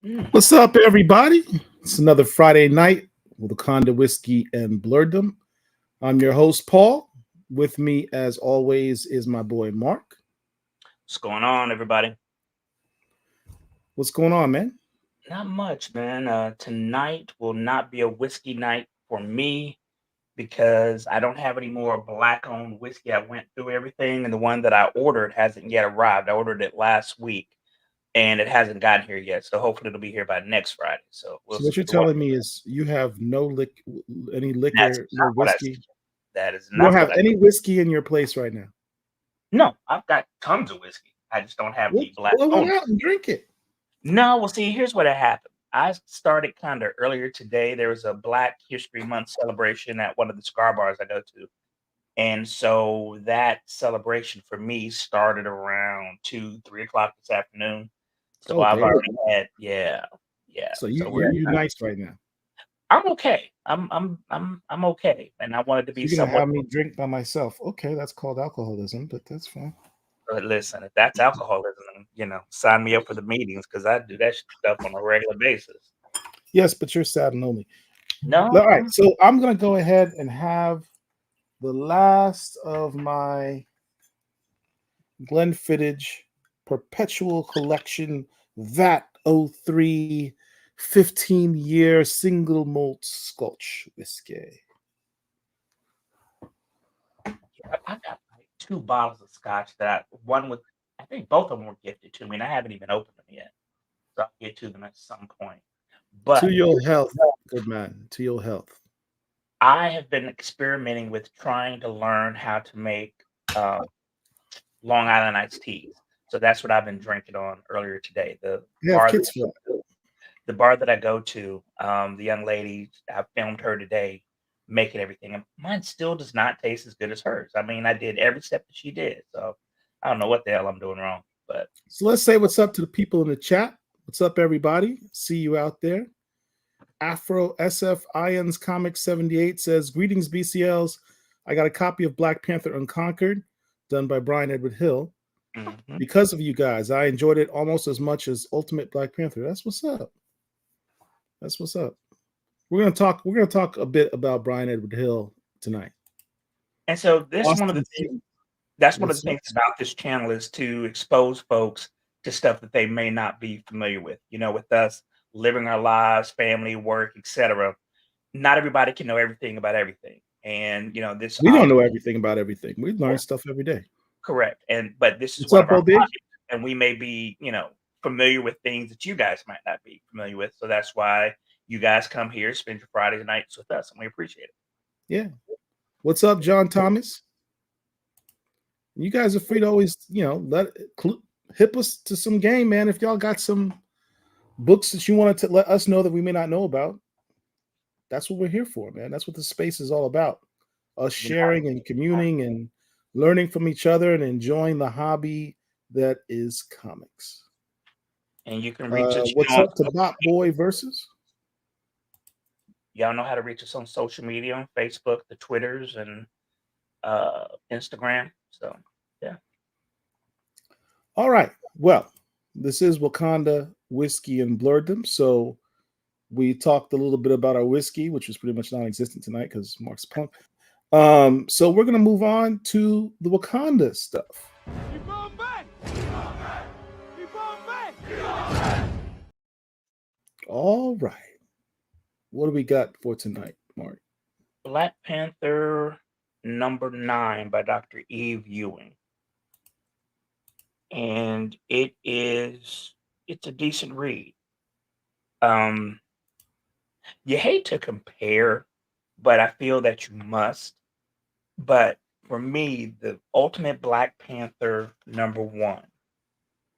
Mm. What's up, everybody? It's another Friday night with Wakanda Whiskey and Blurdom. I'm your host, Paul. With me, as always, is my boy, Mark. What's going on, everybody? What's going on, man? Not much, man. Tonight will not be a whiskey night for me because I don't have any more black-owned whiskey. I went through everything, and the one that I ordered hasn't yet arrived. I ordered it last week, and it hasn't gotten here yet. So hopefully it'll be here by next Friday. So we'll So, what see. you're telling me is you have any That's liquor, no not what I said. whiskey. That is You don't not have what I. any whiskey in your place right now. No, I've got tons of whiskey. I just don't have Well, any blow it black-owned. out and drink it. No, well, see, here's what happened. I started kind of earlier today. There was a Black History Month celebration at one of the cigar bars I go to. And so that celebration for me started around 2, 3 o'clock this afternoon. So Oh, I've damn. already had, yeah, yeah. So So you nice right now. I'm okay. I'm okay. And I wanted to be You're gonna somewhat. have me drink by myself. Okay, that's called alcoholism, but that's fine. Listen, if that's alcoholism, sign me up for the meetings because I do that stuff on a regular basis. Yes, but you're sad and lonely. No, All right, so I'm gonna go ahead and have the last of my Glenfiddich Perpetual Collection VAT '03 15-year single malt Scotch whiskey. I got like 2 bottles of scotch I think both of them were gifted to me, and I haven't even opened them yet. So I'll get to them at some point. To But your health, good man. To your health. I have been experimenting with trying to learn how to make um, Long Island iced teas. So that's what I've been drinking on earlier today. You have kids for that. The bar that I go to, the young lady, I filmed her today making everything, and mine still does not taste as good as hers. I mean, I did every step that she did, so I don't know what the hell I'm doing wrong, but So let's say what's up to the people in the chat. What's up, everybody? See you out there. Afro SF Ions Comic 78 says, "Greetings, BCLs. I got a copy of Black Panther Unconquered, done by Brian Edward Hill. mhm. Because of you guys, I enjoyed it almost as much as Ultimate Black Panther. That's what's up. That's what's up. We're gonna talk a bit about Brian Edward Hill tonight. And so this one of the Austin, things that's one of the what's up? things about this channel is to expose folks to stuff that they may not be familiar with. With us living our lives, family, work, etc. Not everybody can know everything about everything. And this We don't know everything about everything. We learn yeah, stuff every day. correct. But this is What's one of up, our Bo Big? hobbies, and we may be, familiar with things that you guys might not be familiar with. So that's why you guys come here, spend your Friday nights with us, and we appreciate it. Yeah. What's up, John Thomas? You guys are free to always, hip us to some game, man. If y'all got some books that you wanted to let us know that we may not know about, that's what we're here for, man. That's what the space is all about. Us You know, sharing and communing and learning from each other and enjoying the hobby that is comics. and you can reach us, What's on up to Bot Boy versus? y'all know how to reach us on social media, on Facebook, the Twitters, and Instagram. So yeah. All right. Well, this is Wakanda Whiskey and Blurdom. So we talked a little bit about our whiskey, which was pretty much non-existent tonight because Mark's punk. So we're gonna move on to the Wakanda stuff. Keep on back! Keep on back! Keep on back! Keep on back! All right. What do we got for tonight, Mark? Black Panther #9 by Dr. Eve Ewing. And it's a decent read. Um, you hate to compare, but I feel that you must. But for me, the ultimate Black Panther #1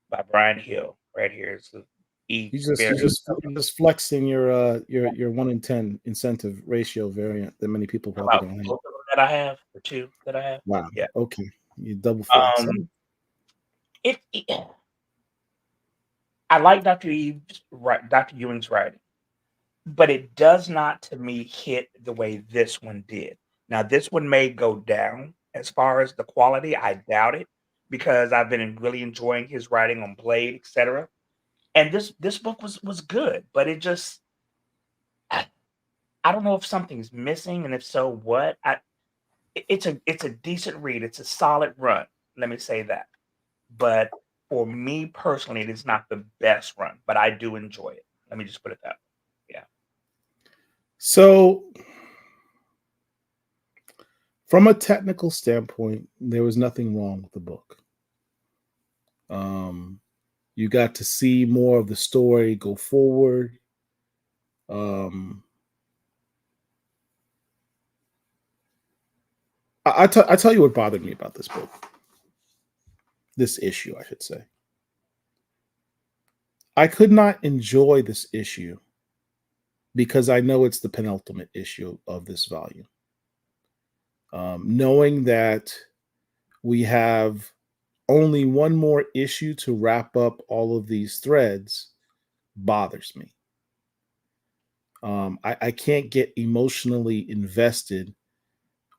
by Brian Hill right here is the E You just flexing your 1 in 10 incentive ratio variant that many people probably about don't have. both of them that I have, or two that I have. Wow. Yeah. Okay. You double flex. Um, it I like Dr. Ewing's writing, but it does not to me hit the way this one did. Now, this one may go down as far as the quality. I doubt it because I've been really enjoying his writing on Blade, etc. And this book was good, but it just I, I don't know if something's missing, and if so, what? It's a decent read. It's a solid run. Let me say that. But for me personally, it is not the best run, but I do enjoy it. Let me just put it that way. Yeah. So, from a technical standpoint, there was nothing wrong with the book. Um, you got to see more of the story go forward. Um, I tell you what bothered me about this book, this issue, I should say. I could not enjoy this issue because I know it's the penultimate issue of this volume. Knowing that we have only one more issue to wrap up all of these threads bothers me. I can't get emotionally invested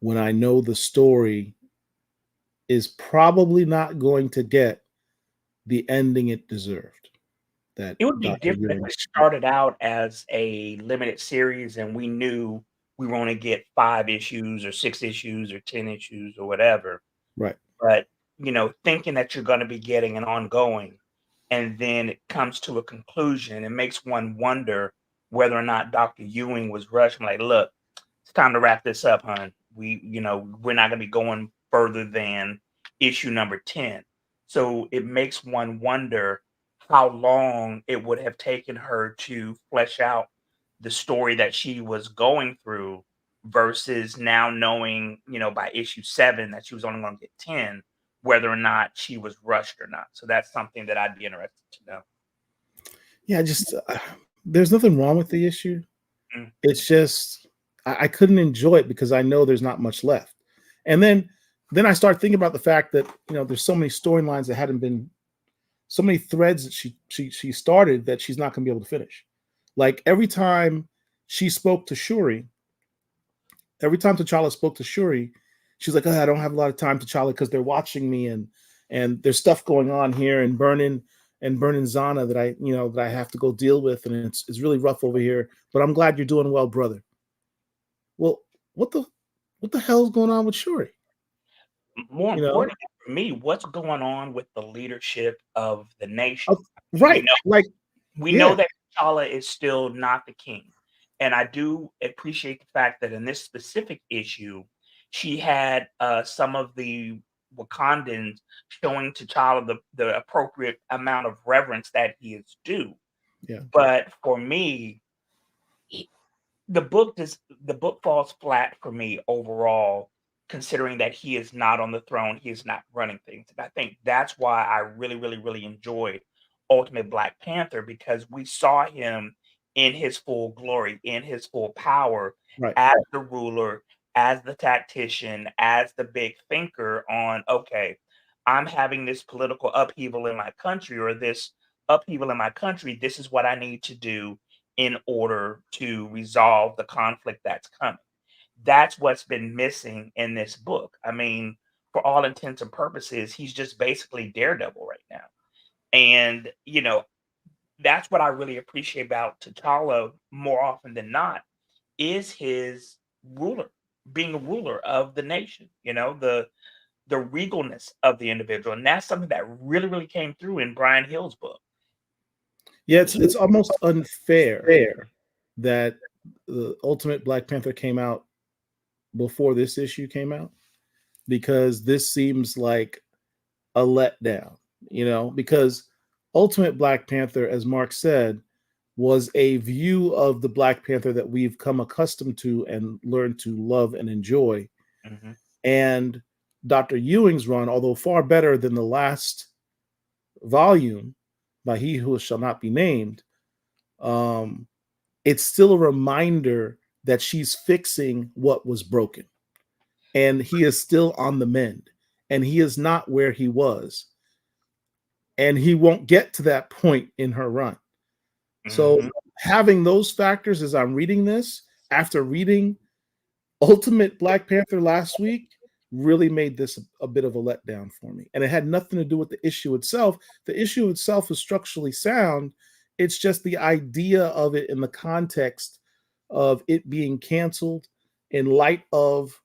when I know the story is probably not going to get the ending it deserved. That It would be Dr. different if Ewing, it started out as a limited series and we knew we were gonna get 5 issues or 6 issues or 10 issues or whatever. right? But, thinking that you're gonna be getting an ongoing, and then it comes to a conclusion, it makes one wonder whether or not Dr. Ewing was rushing, like, "Look, it's time to wrap this up, hon. We're not gonna be going further than issue number 10." So it makes one wonder how long it would have taken her to flesh out the story that she was going through versus now knowing, by issue 7 that she was only gonna get 10, whether or not she was rushed or not. So that's something that I'd be interested to know. Yeah, just there's nothing wrong with the issue. Mm. It's just I couldn't enjoy it because I know there's not much left. And then I start thinking about the fact that there's so many storylines that hadn't been, so many threads that she started that she's not going to be able to finish. Like every time she spoke to Shuri, every time T'Challa spoke to Shuri, she's like, "Oh, I don't have a lot of time, T'Challa, because they're watching me and there's stuff going on here and burning Zana that I have to go deal with, and it's really rough over here. But I'm glad you're doing well, brother." Well, what the hell is going on with Shuri? More You know, importantly for me, what's going on with the leadership of the nation? Of- I mean, we right? know Like, we know yeah, that T'Challa is still not the king, and I do appreciate the fact that in this specific issue, she had some of the Wakandans showing T'Challa the appropriate amount of reverence that he is due. yeah, But for me, the book falls flat for me overall, considering that he is not on the throne, he is not running things. And I think that's why I really, really, really enjoyed Ultimate Black Panther because we saw him in his full glory, in his full power right. as the ruler, as the tactician, as the big thinker on, okay, I'm having this political upheaval in my country or this upheaval in my country. This is what I need to do in order to resolve the conflict that's coming. That's what's been missing in this book. I mean, for all intents and purposes, he's just basically Daredevil right now. And, that's what I really appreciate about T'Challa more often than not is his ruler, being a ruler of the nation, the regalness of the individual. And that's something that really, really came through in Brian Hill's book. Yeah, it's almost unfair that the Ultimate Black Panther came out before this issue came out because this seems like a letdown, because Ultimate Black Panther, as Mark said, was a view of the Black Panther that we've come accustomed to and learned to love and enjoy. Mhm. And Dr. Ewing's run, although far better than the last volume by He Who Shall Not Be Named, um, it's still a reminder that she's fixing what was broken. And he is still on the mend. And he is not where he was. And he won't get to that point in her run. So Mhm. having those factors as I'm reading this, after reading Ultimate Black Panther last week, really made this a bit of a letdown for me. And it had nothing to do with the issue itself. The issue itself is structurally sound. It's just the idea of it in the context of it being canceled in light of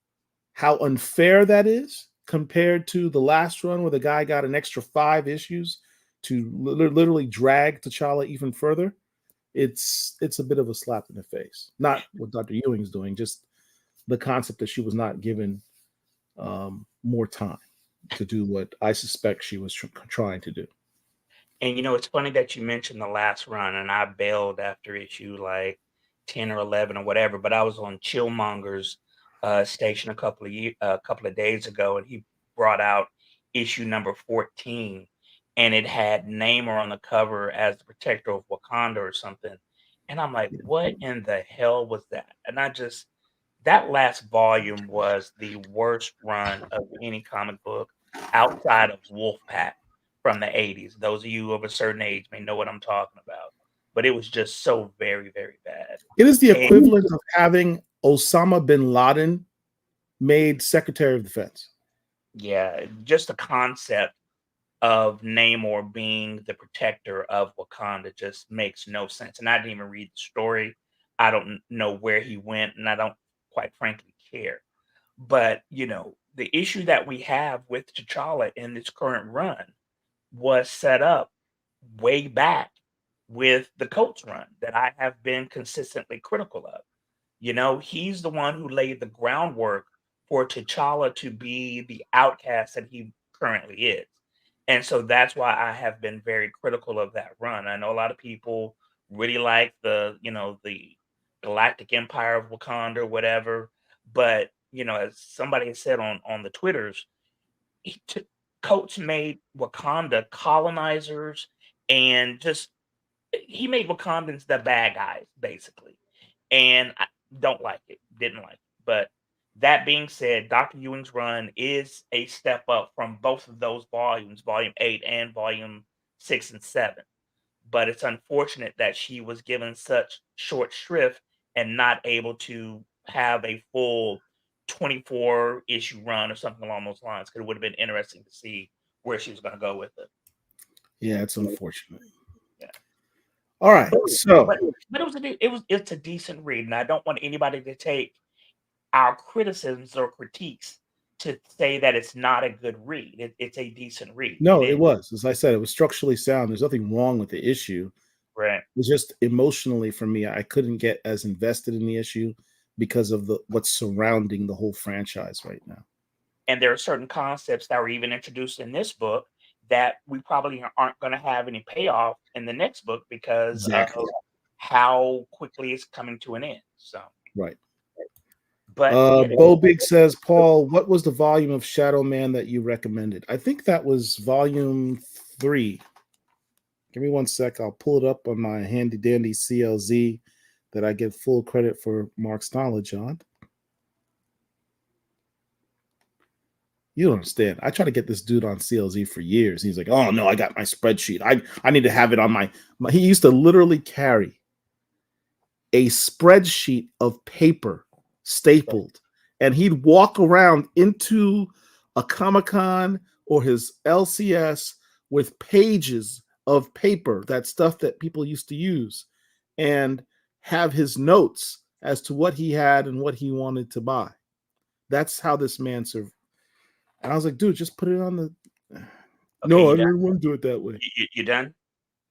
how unfair that is compared to the last run where the guy got an extra 5 issues to literally drag T'Challa even further. It's a bit of a slap in the face. Not what Dr. Ewing's doing, just the concept that she was not given more time to do what I suspect she was trying to do. And it's funny that you mentioned the last run, and I bailed after issue like 10 or 11 or whatever. But I was on Chillmonger's station a couple of days ago, and he brought out issue number 14, and it had Namor on the cover as the protector of Wakanda or something. And I'm like, what in the hell was that? And that last volume was the worst run of any comic book outside of Wolfpack from the 80s. Those of you of a certain age may know what I'm talking about. But it was just so very, very bad. It is the And equivalent of having Osama bin Laden made Secretary of Defense. yeah, just the concept of Namor being the protector of Wakanda just makes no sense. And I didn't even read the story. I don't know where he went, and I don't quite frankly care. But, the issue that we have with T'Challa in this current run was set up way back with the Colts run that I have been consistently critical of. He's the one who laid the groundwork for T'Challa to be the outcast that he currently is. And so that's why I have been very critical of that run. I know a lot of people really like the Galactic Empire of Wakanda or whatever, but as somebody has said on the Twitters, he took Coates made Wakanda colonizers and just he made Wakandans the bad guys, basically. And I don't like it, didn't like it. But that being said, Dr. Ewing's run is a step up from both of those volumes, volume 8 and volume 6 and 7. But it's unfortunate that she was given such short shrift and not able to have a full 24 issue run or something along those lines, because it would have been interesting to see where she was going to go with it. Yeah, it's unfortunate. Yeah. All right, so but it's a decent read, and I don't want anybody to take our criticisms or critiques to say that it's not a good read. It's a decent read. no, it was. As I said, it was structurally sound. There's nothing wrong with the issue. Right. It was just emotionally for me, I couldn't get as invested in the issue because of what's surrounding the whole franchise right now. And there are certain concepts that were even introduced in this book that we probably aren't going to have any payoff in the next book because Exactly. of how quickly it's coming to an end. So, Right. but Bo Big says, Paul, what was the volume of Shadow Man that you recommended? I think that was volume 3. Give me 1 sec. I'll pull it up on my handy dandy CLZ that I give full credit for Marc's knowledge on. You don't understand. I try to get this dude on CLZ for years. He's like, oh, no, I got my spreadsheet. I need to have it on my he used to literally carry a spreadsheet of paper stapled, and he'd walk around into a Comic-Con or his LCS with pages of paper, that stuff that people used to use, and have his notes as to what he had and what he wanted to buy. That's how this man served. And I was like, dude, just put it on the. Okay, no, I didn't want to do it that way. You done?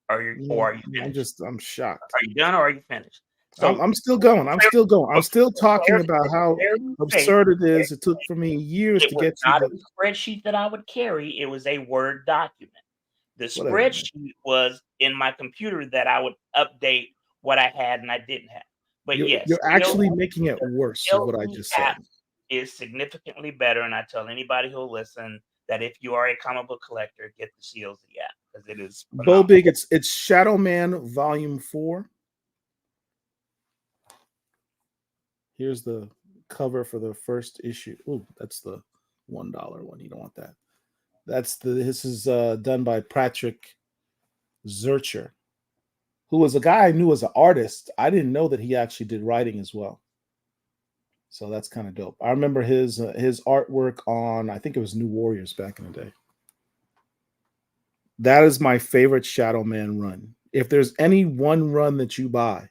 Or are you finished? I'm shocked. Are you done or are you finished? So I'm still going. I'm still talking about how absurd it is. It took for me years to get to not a spreadsheet that I would carry. It was a Word document. The spreadsheet was in my computer that I would update what I had and I didn't have. But you're actually making it worse of what I just said. Is significantly better, and I tell anybody who'll listen that if you are a comic book collector, get the CLZ app because it is phenomenal. Bo Big, it's Shadow Man Volume 4. Here's the cover for the first issue. Oh, that's the $1 one. You don't want that. This is done by Patrick Zurcher, who was a guy I knew as an artist. I didn't know that he actually did writing as well. So that's kind of dope. I remember his artwork on, I think it was New Warriors back in the day. That is my favorite Shadow Man run. If there's any one run that you buy,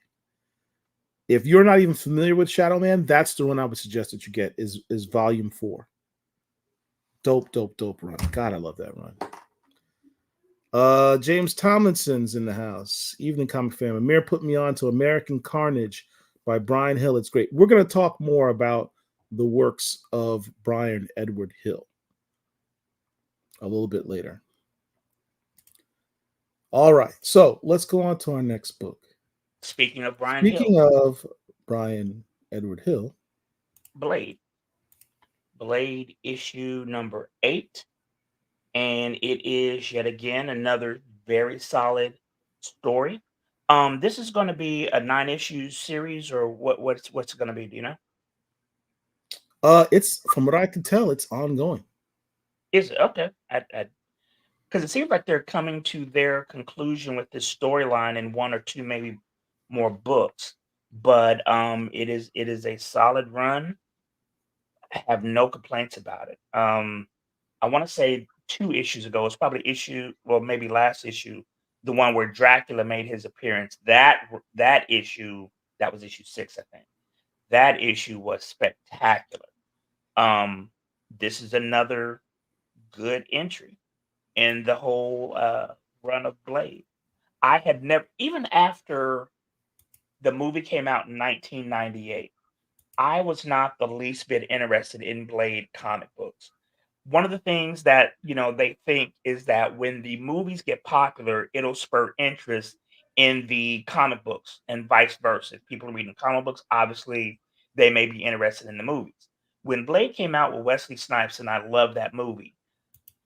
if you're not even familiar with Shadow Man, that's the one I would suggest that you get is Volume 4. Dope, dope, dope run. God, I love that run. James Tomlinson's in the house. Evening comic fan. Amir put me on to American Carnage by Brian Hill. It's great. We're going to talk more about the works of Brian Edward Hill a little bit later. All right. So let's go on to our next book. Speaking of Brian Speaking Hill, of Brian Edward Hill, Blade. Blade issue number 8. And it is yet again another very solid story. This is going to be a 9 issue series, or what's it going to be? Do you know? it's from what I can tell, it's ongoing. Is it okay? Because it seems like they're coming to their conclusion with this storyline in 1 or 2, maybe more books. But it is a solid run. I have no complaints about it. I want to say 2 issues ago, it's probably issue, well, maybe last issue, the one where Dracula made his appearance. That issue, that was issue 6, I think. That issue was spectacular. Um, this is another good entry in the whole run of Blade. I had never, even after the movie came out in 1998, I was not the least bit interested in Blade comic books. One of the things that they think is that when the movies get popular, it'll spur interest in the comic books and vice versa. If people are reading comic books, obviously they may be interested in the movies. When Blade came out with Wesley Snipes, and I loved that movie,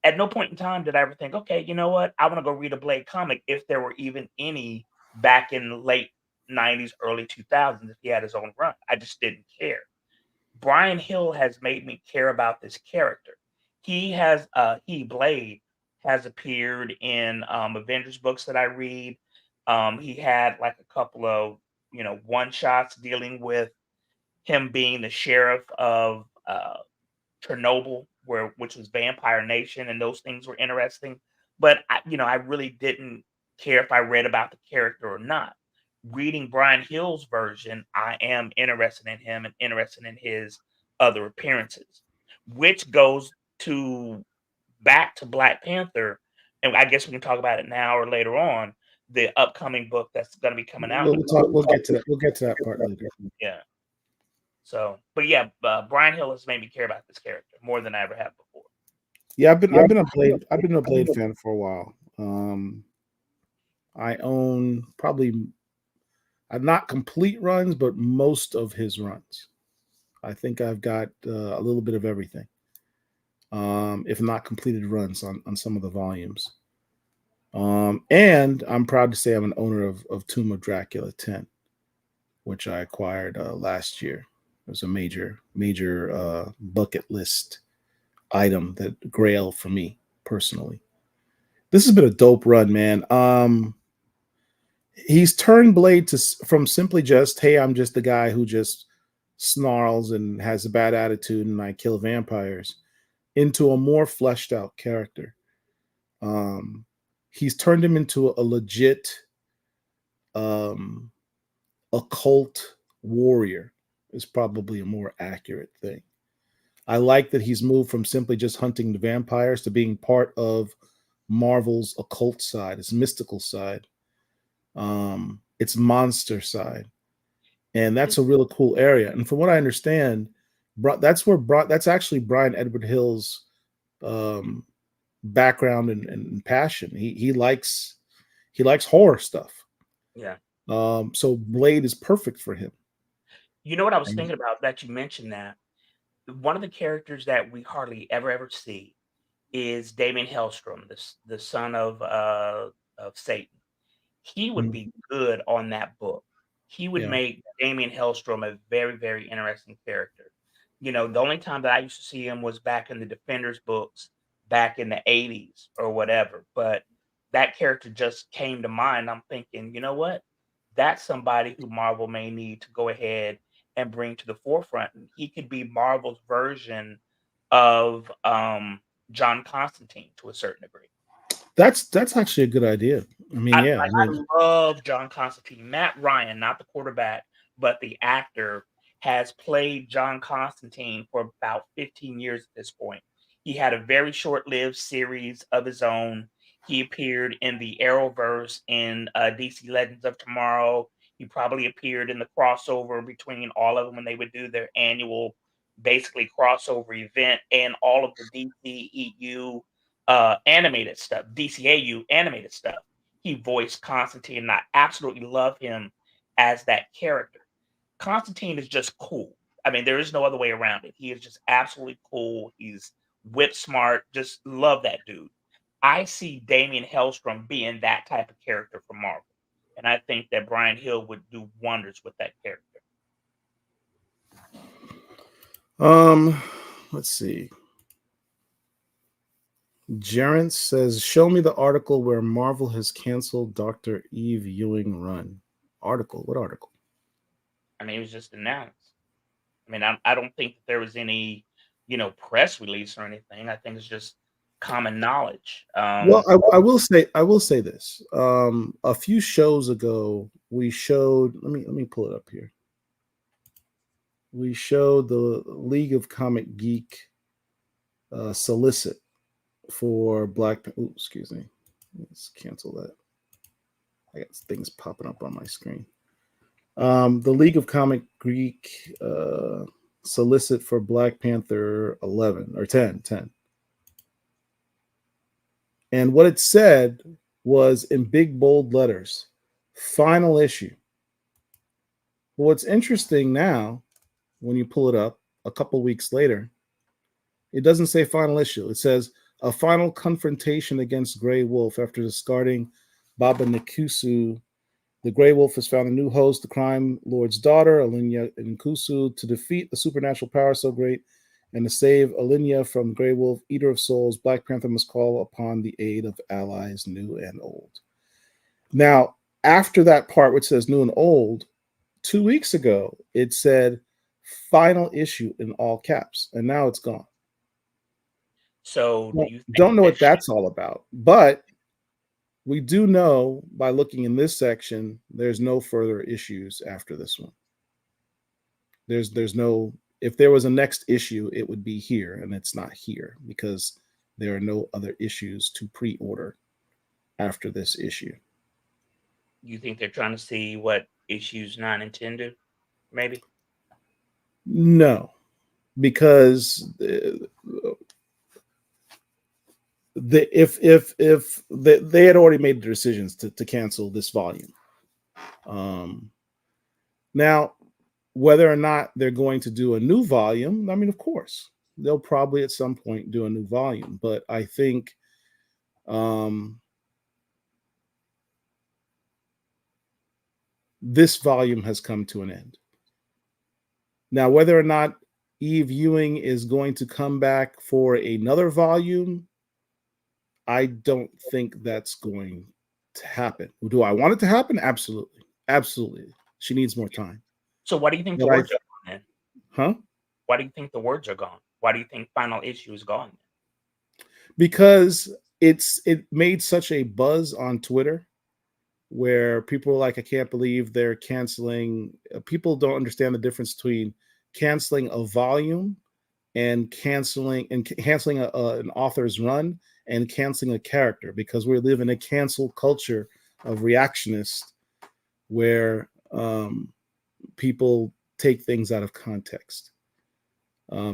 at no point in time did I ever think, okay, you know what? I want to go read a Blade comic, if there were even any back in late 90s, early 2000s, if he had his own run. I just didn't care. Brian Hill has made me care about this character. He Blade has appeared in Avengers books that I read. He had like a couple of one shots dealing with him being the sheriff of Chernobyl, which was Vampire Nation, and those things were interesting. But I really didn't care if I read about the character or not. Reading Brian Hill's version, I am interested in him and interested in his other appearances, which goes to back to Black Panther, and I guess we can talk about it now or later on. The upcoming book that's going to be coming out. We'll talk. We'll get to that. We'll get to that part later. Yeah. So, but yeah, Brian Hill has made me care about this character more than I ever have before. Yeah, I've been a Blade fan for a while. I own probably not complete runs, but most of his runs. I think I've got a little bit of everything, if not completed runs on some of the volumes. And I'm proud to say I'm an owner of Tomb of Dracula 10, which I acquired last year. It was a major bucket list item, that grail for me personally. This has been a dope run, man. He's turned Blade from simply just, hey, I'm just the guy who just snarls and has a bad attitude and I kill vampires, into a more fleshed out character. He's turned him into a legit occult warrior, is probably a more accurate thing. I like that he's moved from simply just hunting the vampires to being part of Marvel's occult side, its mystical side, its monster side, and that's a really cool area. And from what I understand, that's actually Brian Edward Hill's um, background and passion. He likes horror stuff. Yeah. So Blade is perfect for him. You know what I was And thinking about that you mentioned that? One of the characters that we hardly ever see is Damien Hellstrom, the son of Satan. He would mm, be good on that book. He would yeah, make Damien Hellstrom a very, very interesting character. The only time that I used to see him was back in the Defenders books back in the 80s or whatever. But that character just came to mind. I'm thinking, you know what? That's somebody who Marvel may need to go ahead and bring to the forefront. He could be Marvel's version of John Constantine to a certain degree. That's actually a good idea. I mean, yeah, I mean, I love John Constantine. Matt Ryan, not the quarterback, but the actor, has played John Constantine for about 15 years at this point. He had a very short-lived series of his own. He appeared in the Arrowverse in DC Legends of Tomorrow. He probably appeared in the crossover between all of them when they would do their annual, basically crossover event, and all of the DCEU animated stuff, DCAU animated stuff. He voiced Constantine, and I absolutely love him as that character. Constantine is just cool. I mean, there is no other way around it. He is just absolutely cool. He's whip smart. Just love that dude. I see Damien Hellstrom being that type of character for Marvel. And I think that Brian Hill would do wonders with that character. let's see. Jarrett says, "Show me the article where Marvel has canceled Dr. Eve Ewing run." Article? What article? I mean, it was just announced. I mean, I don't think that there was any, press release or anything. I think it's just common knowledge. Well, I will say this. A few shows ago, we showed. Let me pull it up here. We showed the League of Comic Geek solicit for Black. Ooh, excuse me. Let's cancel that. I got things popping up on my screen. The League of Comic Geek solicit for Black Panther 11 or 10. And what it said was in big bold letters, final issue. But what's interesting now, when you pull it up a couple weeks later, it doesn't say final issue. It says a final confrontation against Grey Wolf after discarding Baba Nkusu. The Grey Wolf has found a new host, the crime lord's daughter, Alinya Nkusu, to defeat a supernatural power so great and to save Alinya from Grey Wolf, Eater of Souls. Black Panther must call upon the aid of allies new and old. Now, after that part which says new and old, 2 weeks ago, it said final issue in all caps, and now it's gone. So well, don't know what that's all about, but we do know by looking in this section, there's no further issues after this one. There's no, if there was a next issue, it would be here, and it's not here because there are no other issues to pre-order after this issue. You think they're trying to see what issues 9 and 10 do? Maybe? No, because if they had already made the decisions to cancel this volume. Now, whether or not they're going to do a new volume, I mean, of course, they'll probably at some point do a new volume, but I think this volume has come to an end. Now, whether or not Eve Ewing is going to come back for another volume, I don't think that's going to happen. Do I want it to happen? Absolutely. Absolutely. She needs more time. So why do you think the words are gone then? Huh? Why do you think the words are gone? Why do you think final issue is gone? Because it made such a buzz on Twitter where people are like, I can't believe they're canceling. People don't understand the difference between canceling a volume and canceling an author's run and canceling a character, because we live in a cancel culture of reactionists where people take things out of context.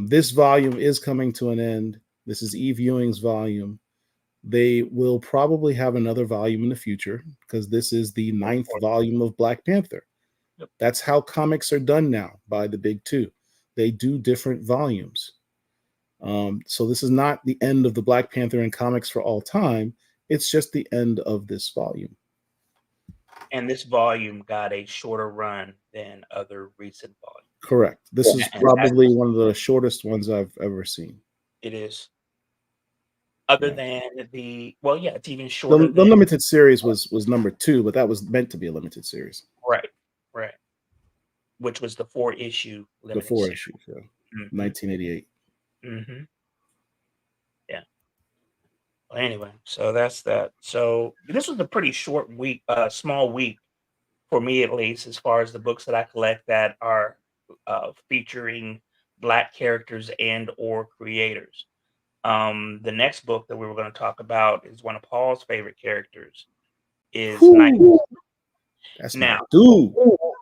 This volume is coming to an end. This is Eve Ewing's volume. They will probably have another volume in the future because this is the 9th volume of Black Panther. Yep. That's how comics are done now by the big two. They do different volumes. So this is not the end of the Black Panther in comics for all time. It's just the end of this volume. And this volume got a shorter run than other recent volumes. Correct. This is probably one of the shortest ones I've ever seen. It is. Other than it's even shorter. The limited series was number 2, but that was meant to be a limited series. Right. which was the 4-issue The limited 4 series. issues, yeah. Mm-hmm. 1988. Mm-hmm. Yeah. Well, anyway, so that's that. So this was a pretty short week, small week for me at least, as far as the books that I collect that are featuring Black characters and or creators. The next book that we were going to talk about is one of Paul's favorite characters, is Night. Whew, that's my Now, dude.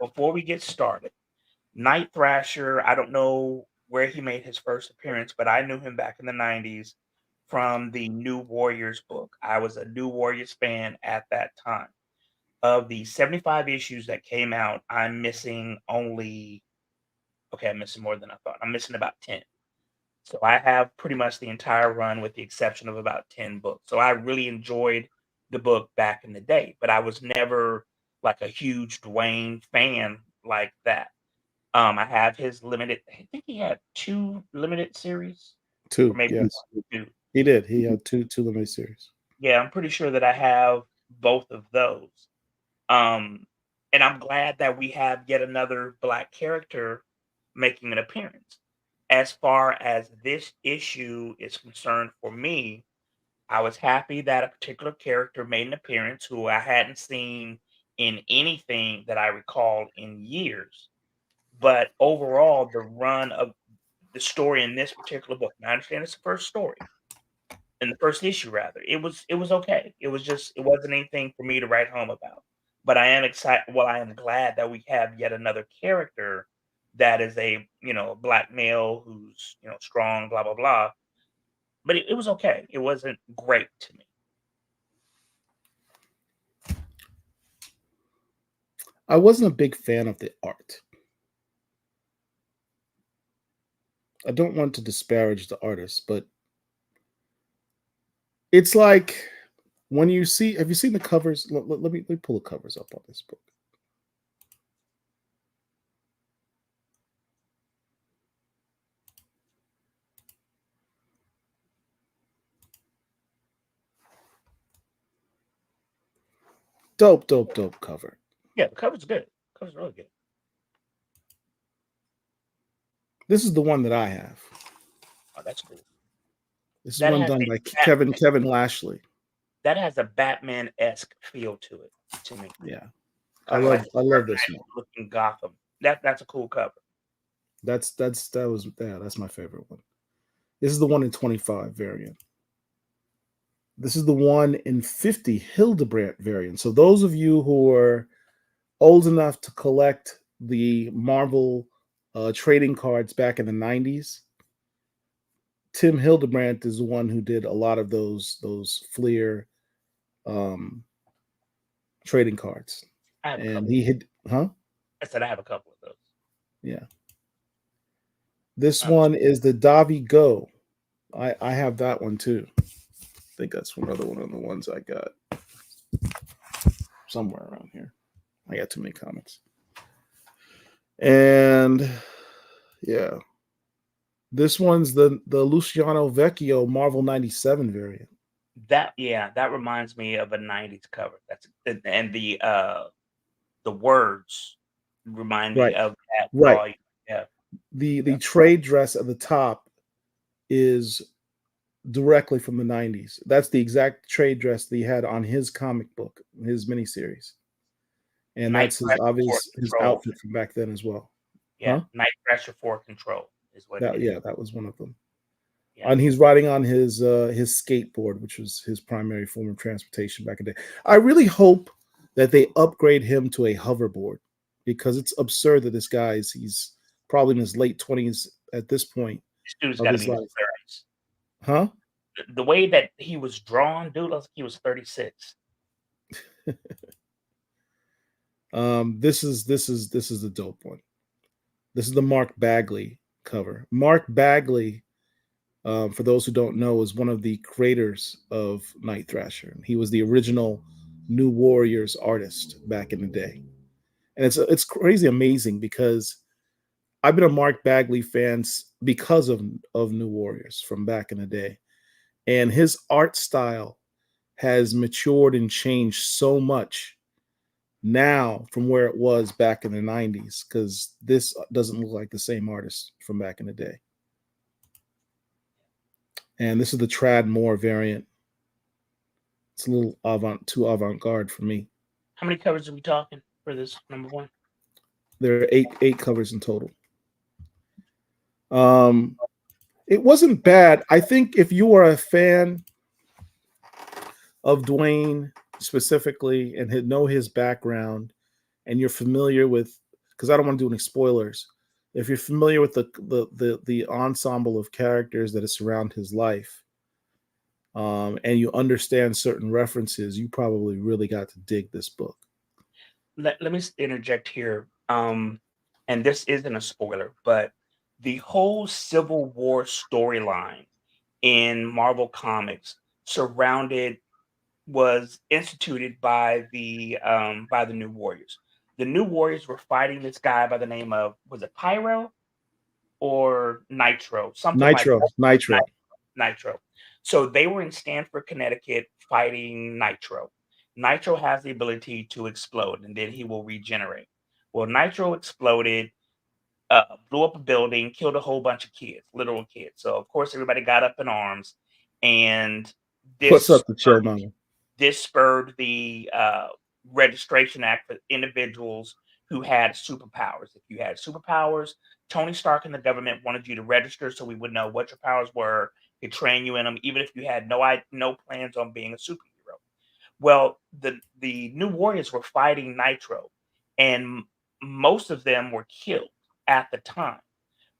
before we get started, Night Thrasher, I don't know where he made his first appearance, but I knew him back in the 90s from the New Warriors book. I was a New Warriors fan at that time. Of the 75 issues that came out, I'm missing only, okay, I'm missing more than I thought. I'm missing about 10. So I have pretty much the entire run with the exception of about 10 books. So I really enjoyed the book back in the day, but I was never like a huge Dwayne fan like that. I have his limited, I think he had 2 limited series or 2, maybe yes. 2. He did. He had two limited series. Yeah, I'm pretty sure that I have both of those. Um, and I'm glad that we have yet another Black character making an appearance. As far as this issue is concerned for me, I was happy that a particular character made an appearance who I hadn't seen in anything that I recall in years. But overall, the run of the story in this particular book, and I understand it's the first story, in the first issue rather, it was okay. It was just it wasn't anything for me to write home about. But I am excited. Well, I am glad that we have yet another character that is a Black male who's strong, blah blah blah. But it was okay. It wasn't great to me. I wasn't a big fan of the art. I don't want to disparage the artist, but it's like when you see, have you seen the covers? Let me pull the covers up on this book. Dope cover. Yeah, the cover's good. The cover's really good. This is the one that I have. Oh, that's cool. This is That one has done a by Batman, Kevin Lashley. that has a Batman-esque feel to it to me. Yeah, Kind of like I love this one. looking Gotham. That's a cool cover. That's my favorite one. This is the one in 25 variant. This is the one in 50 Hildebrandt variant. So those of you who are old enough to collect the Marvel trading cards back in the 90s, Tim Hildebrandt is the one who did a lot of those Fleer trading cards. I have a And couple. he had, huh? I said I have a couple of those. Yeah. This one is the Davi Go. I have that one too. I think that's another one of the ones I got somewhere around here. I got too many comics. And yeah, this one's the Luciano Vecchio Marvel 97 variant. That reminds me of a 90s cover. And the words remind me Right. of that Right. volume. Yeah. The trade dress at the top is directly from the 90s. That's the exact trade dress that he had on his comic book, his miniseries. And Night that's his Thrasher for his Control. outfit from back then as well. Yeah. Huh? Night Thrasher for Control is what it is. Yeah, that was one of them. Yeah. And he's riding on his skateboard, which was his primary form of transportation back in the day. I really hope that they upgrade him to a hoverboard, because it's absurd that this guy he's probably in his late 20s at this point This dude's of got to his be in life. his 30s. Huh? The way that he was drawn, dude, looks like he was 36. This is the dope one. This is the Mark Bagley cover. Mark Bagley, for those who don't know, is one of the creators of Night Thrasher. He was the original New Warriors artist back in the day, and it's crazy amazing because I've been a Mark Bagley fan because of New Warriors from back in the day, and his art style has matured and changed so much now from where it was back in the 90s, because this doesn't look like the same artist from back in the day. And this is the Trad Moore variant. It's a little too avant-garde for me. How many covers are we talking for this number one? There are eight covers in total. It wasn't bad. I think if you are a fan of Dwayne specifically and know his background, and you're familiar with, because I don't want to do any spoilers, if you're familiar with the ensemble of characters that surround his life, and you understand certain references, you probably really got to dig this book. Let me interject here. And this isn't a spoiler, but the whole Civil War storyline in Marvel Comics surrounded was instituted by the New Warriors. The New Warriors were fighting this guy by the name of, was it Pyro or Nitro, something like Nitro, that. Nitro. Nitro. So they were in Stamford, Connecticut, fighting Nitro. Nitro has the ability to explode, and then he will regenerate. Well, Nitro exploded, blew up a building, killed a whole bunch of kids, literal kids. So of course everybody got up in arms, and What's this up, the chill mama? this spurred the Registration Act for individuals who had superpowers. If you had superpowers, Tony Stark and the government wanted you to register so we would know what your powers were, could train you in them, even if you had no plans on being a superhero. Well, the New Warriors were fighting Nitro, and most of them were killed at the time.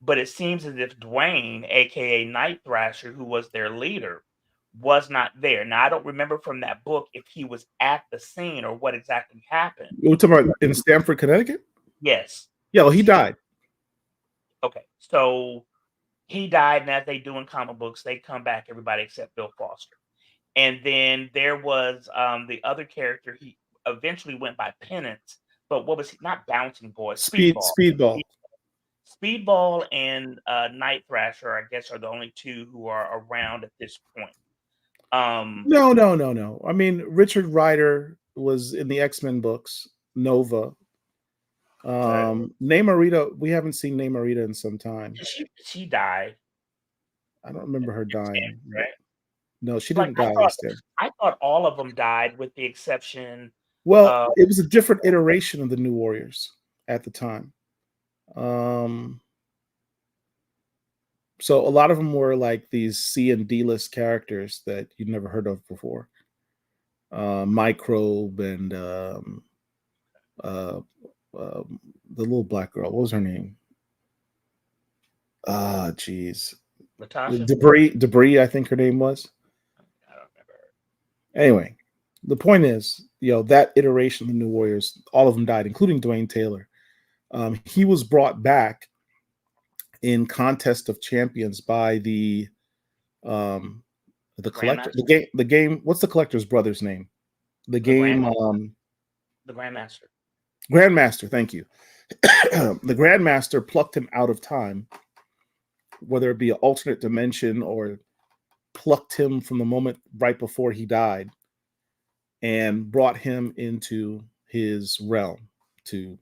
But it seems as if Dwayne, aka Night Thrasher, who was their leader, was not there. Now I don't remember from that book if he was at the scene or what exactly happened. We're talking about in Stamford, Connecticut? Yes. Yeah, well, he died. Okay. So he died, and as they do in comic books, they come back, everybody except Bill Foster. And then there was the other character. He eventually went by Penance, but what was he? Not Bouncing Boy, Speedball. Speedball. Speedball and Night Thrasher, I guess, are the only two who are around at this point. No. I mean, Richard Rider was in the X-Men books, Nova. Namorita, we haven't seen Namorita in some time. She died. I don't remember her dying. Right? No, she didn't die. I thought all of them died, with the exception. Well, it was a different iteration of the New Warriors at the time. So a lot of them were like these C and D list characters that you'd never heard of before. Microbe and the little black girl. What was her name? Geez. Natasha? Debris, I think her name was. I don't remember. Anyway, the point is, that iteration of the New Warriors, all of them died, including Dwayne Taylor. He was brought back in Contest of Champions by the collector. The game. What's the collector's brother's name? The game. The Grandmaster. Grandmaster. Thank you. The Grandmaster plucked him out of time, whether it be an alternate dimension or plucked him from the moment right before he died, and brought him into his realm to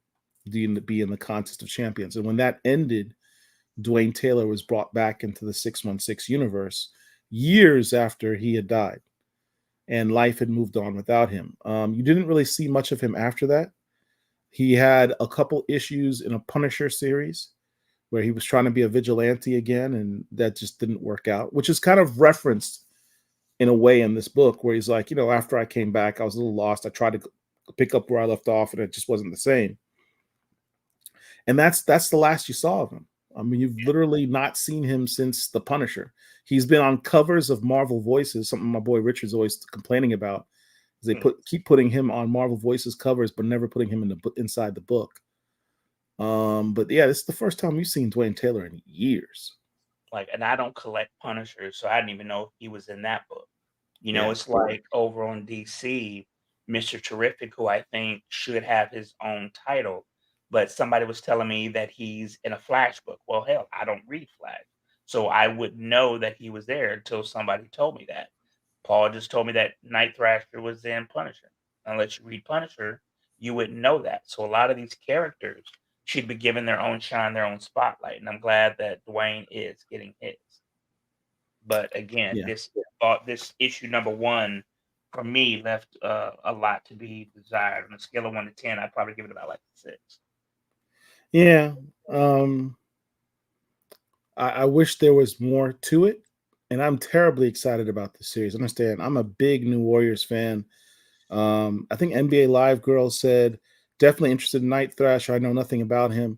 be in the Contest of Champions. And when that ended, Dwayne Taylor was brought back into the 616 universe years after he had died, and life had moved on without him. You didn't really see much of him after that. He had a couple issues in a Punisher series where he was trying to be a vigilante again, and that just didn't work out, which is kind of referenced in a way in this book, where he's like, after I came back, I was a little lost. I tried to pick up where I left off, and it just wasn't the same. And that's the last you saw of him. I mean, you've literally not seen him since The Punisher. He's been on covers of Marvel Voices, something my boy Richard's always complaining about. Is they keep putting him on Marvel Voices covers, but never putting him inside the book. But yeah, this is the first time you've seen Dwayne Taylor in years. And I don't collect Punishers, so I didn't even know if he was in that book. It's like over on DC, Mr. Terrific, who I think should have his own title, but somebody was telling me that he's in a Flash book. Well, hell, I don't read Flash, so I would know that he was there until somebody told me that. Paul just told me that Night Thrasher was in Punisher. Unless you read Punisher, you wouldn't know that. So a lot of these characters should be given their own shine, their own spotlight, and I'm glad that Dwayne is getting his. But again, Yeah. this issue number one for me left a lot to be desired. On a scale of 1 to 10, I'd probably give it about like 6. Yeah. I wish there was more to it, and I'm terribly excited about the series. Understand, I'm a big New Warriors fan. I think NBA Live Girl said definitely interested in Night Thrasher. I know nothing about him.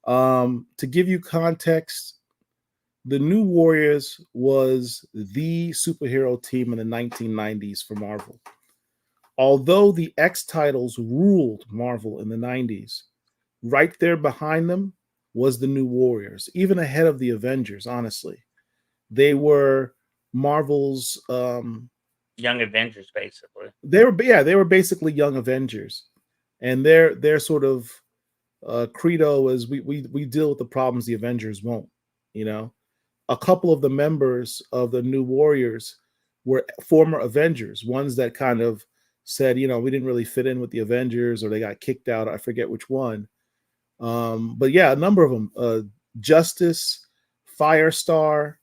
To give you context, the New Warriors was the superhero team in the 1990s for Marvel. Although the X titles ruled Marvel in the 90s, right there behind them was the New Warriors, even ahead of the Avengers, honestly. They were Marvel's Young Avengers, basically. they were basically young Avengers. And their sort of credo is we deal with the problems the Avengers won't, you know. A couple of the members of the New Warriors were former Avengers, ones that kind of said, you know, we didn't really fit in with the Avengers or they got kicked out. I forget which one. But yeah, a number of them, Justice, Firestar,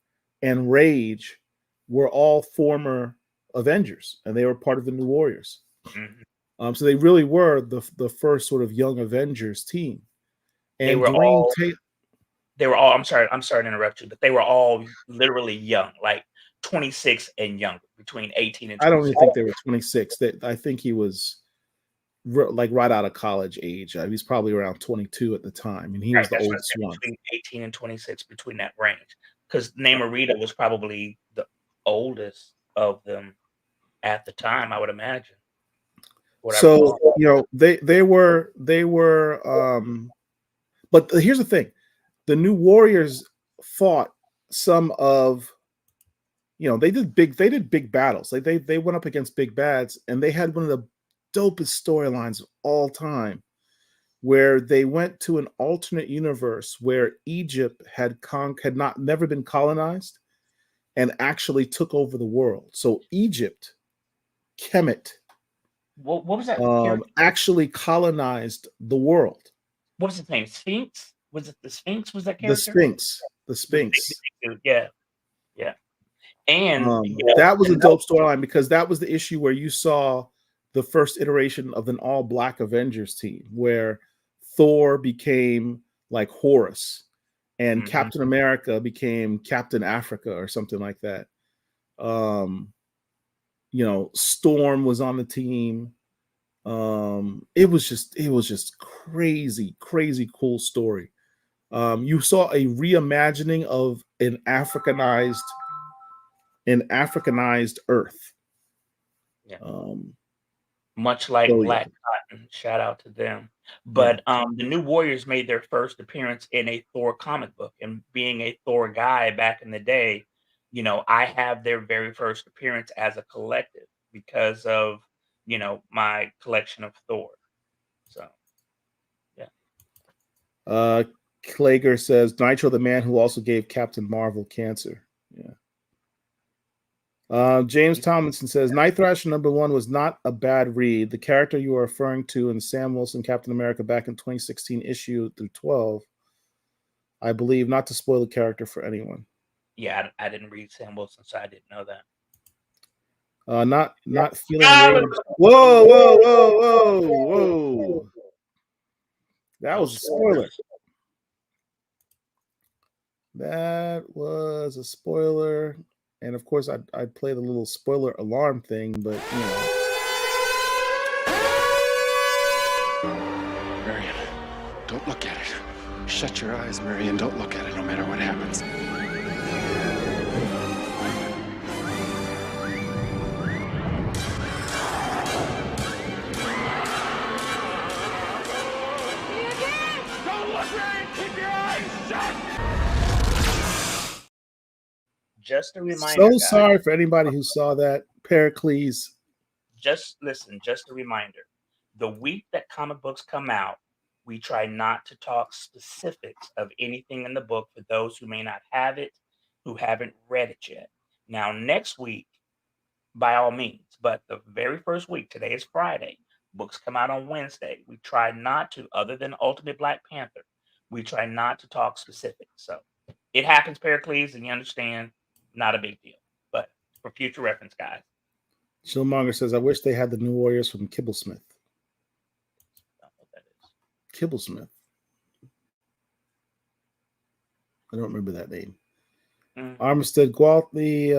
and Rage were all former Avengers, and they were part of the New Warriors. Mm-hmm. So they really were the first sort of young Avengers team. They And were Dwayne all. Tate, They were all. I'm sorry to interrupt you, but they were all literally young, like 26 and younger, between 18 and I don't even 26. think they were 26. I think he was like right out of college age. He's probably around 22 at the time, and he Right, was the that's what I oldest said, one. between 18 and 26, between that range. Because Namorita was probably the oldest of them at the time, I would imagine. What I So recall. you know but here's the thing: the New Warriors fought some of they did big battles. Like they went up against big bads, and they had one of the dopest storylines of all time, where they went to an alternate universe where Egypt had not never been colonized and actually took over the world. So Egypt, Kemet, What was that character? actually colonized the world. What was his name? Sphinx? Was it the Sphinx? Was that The character? Sphinx, the The big, Sphinx. big dude. Yeah, yeah. And That was a dope storyline because that was the issue where you saw the first iteration of an all black Avengers team where Thor became like Horus and mhm. Captain America became Captain Africa or something like that. Storm was on the team. It was just crazy cool story. You saw a reimagining of an Africanized Earth. Yeah. Um, Much like so Black Cotton, shout out to them. yeah, But the New Warriors made their first appearance in a Thor comic book, and being a Thor guy back in the day, I have their very first appearance as a collective because of my collection of Thor. So yeah. uh, Klager says Nitro, the man who also gave Captain Marvel cancer. Yeah. James Tomlinson says Night Thrasher #1 was not a bad read. The character you are referring to in Sam Wilson Captain America back in 2016 issue through 12, I believe, not to spoil the character for anyone. Yeah, I didn't read Sam Wilson, so I didn't know that. Not feeling rage. Whoa. That was a spoiler. That was a spoiler. And of course, I'd play the little spoiler alarm thing, but Marion, don't look at it. Shut your eyes, Marion. Don't look at it no matter what happens. Don't look right! Keep your eyes shut! Just a reminder, so guys. sorry for anybody who saw that. Pericles. Just listen, just a reminder. The week that comic books come out, we try not to talk specifics of anything in the book for those who may not have it, who haven't read it yet. Now, next week, by all means, but the very first week, today is Friday, Books come out on Wednesday. We try not to, other than Ultimate Black Panther, we try not to talk specifics. So it happens, Pericles, and you understand, not a big deal. But for future reference, guys. Chillmonger says, I wish they had the New Warriors from Kibblesmith. I don't know what that is. Kibblesmith. I don't remember that name. Armistead Gwaltney,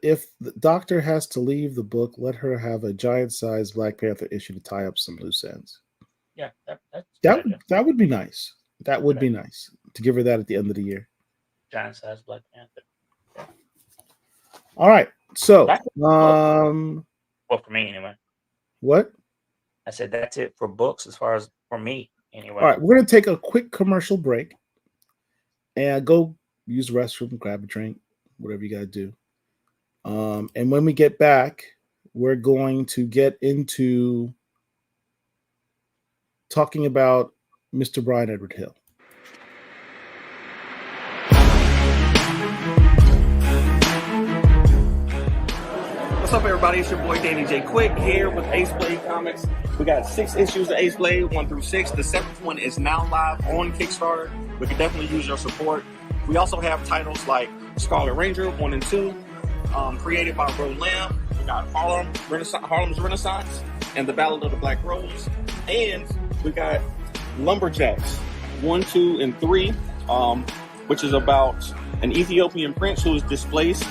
if the Doctor has to leave the book, let her have a giant-sized Black Panther issue to tie up some loose ends. Yeah, that would be nice. That would be nice to give her that at the end of the year. Giant-sized Black Panther. Yeah. All right, so well, for me anyway. What? I said that's it for books as far as for me anyway. All right, we're gonna take a quick commercial break and go use the restroom, grab a drink, whatever you gotta do. And when we get back, we're going to get into talking about Mr. Brian Edward Hill. What's up, everybody? It's your boy Danny J. Quick here with Ace Blade Comics. We got 6 issues of Ace Blade, 1 through 6. The 7th one is now live on Kickstarter. We could definitely use your support. We also have titles like Scarlet Ranger 1 and 2, created by Ro Lamb. We got Harlem's Renaissance and the Ballad of the Black Rose. And we got Lumberjacks 1, 2, and 3, which is about an Ethiopian prince who is displaced.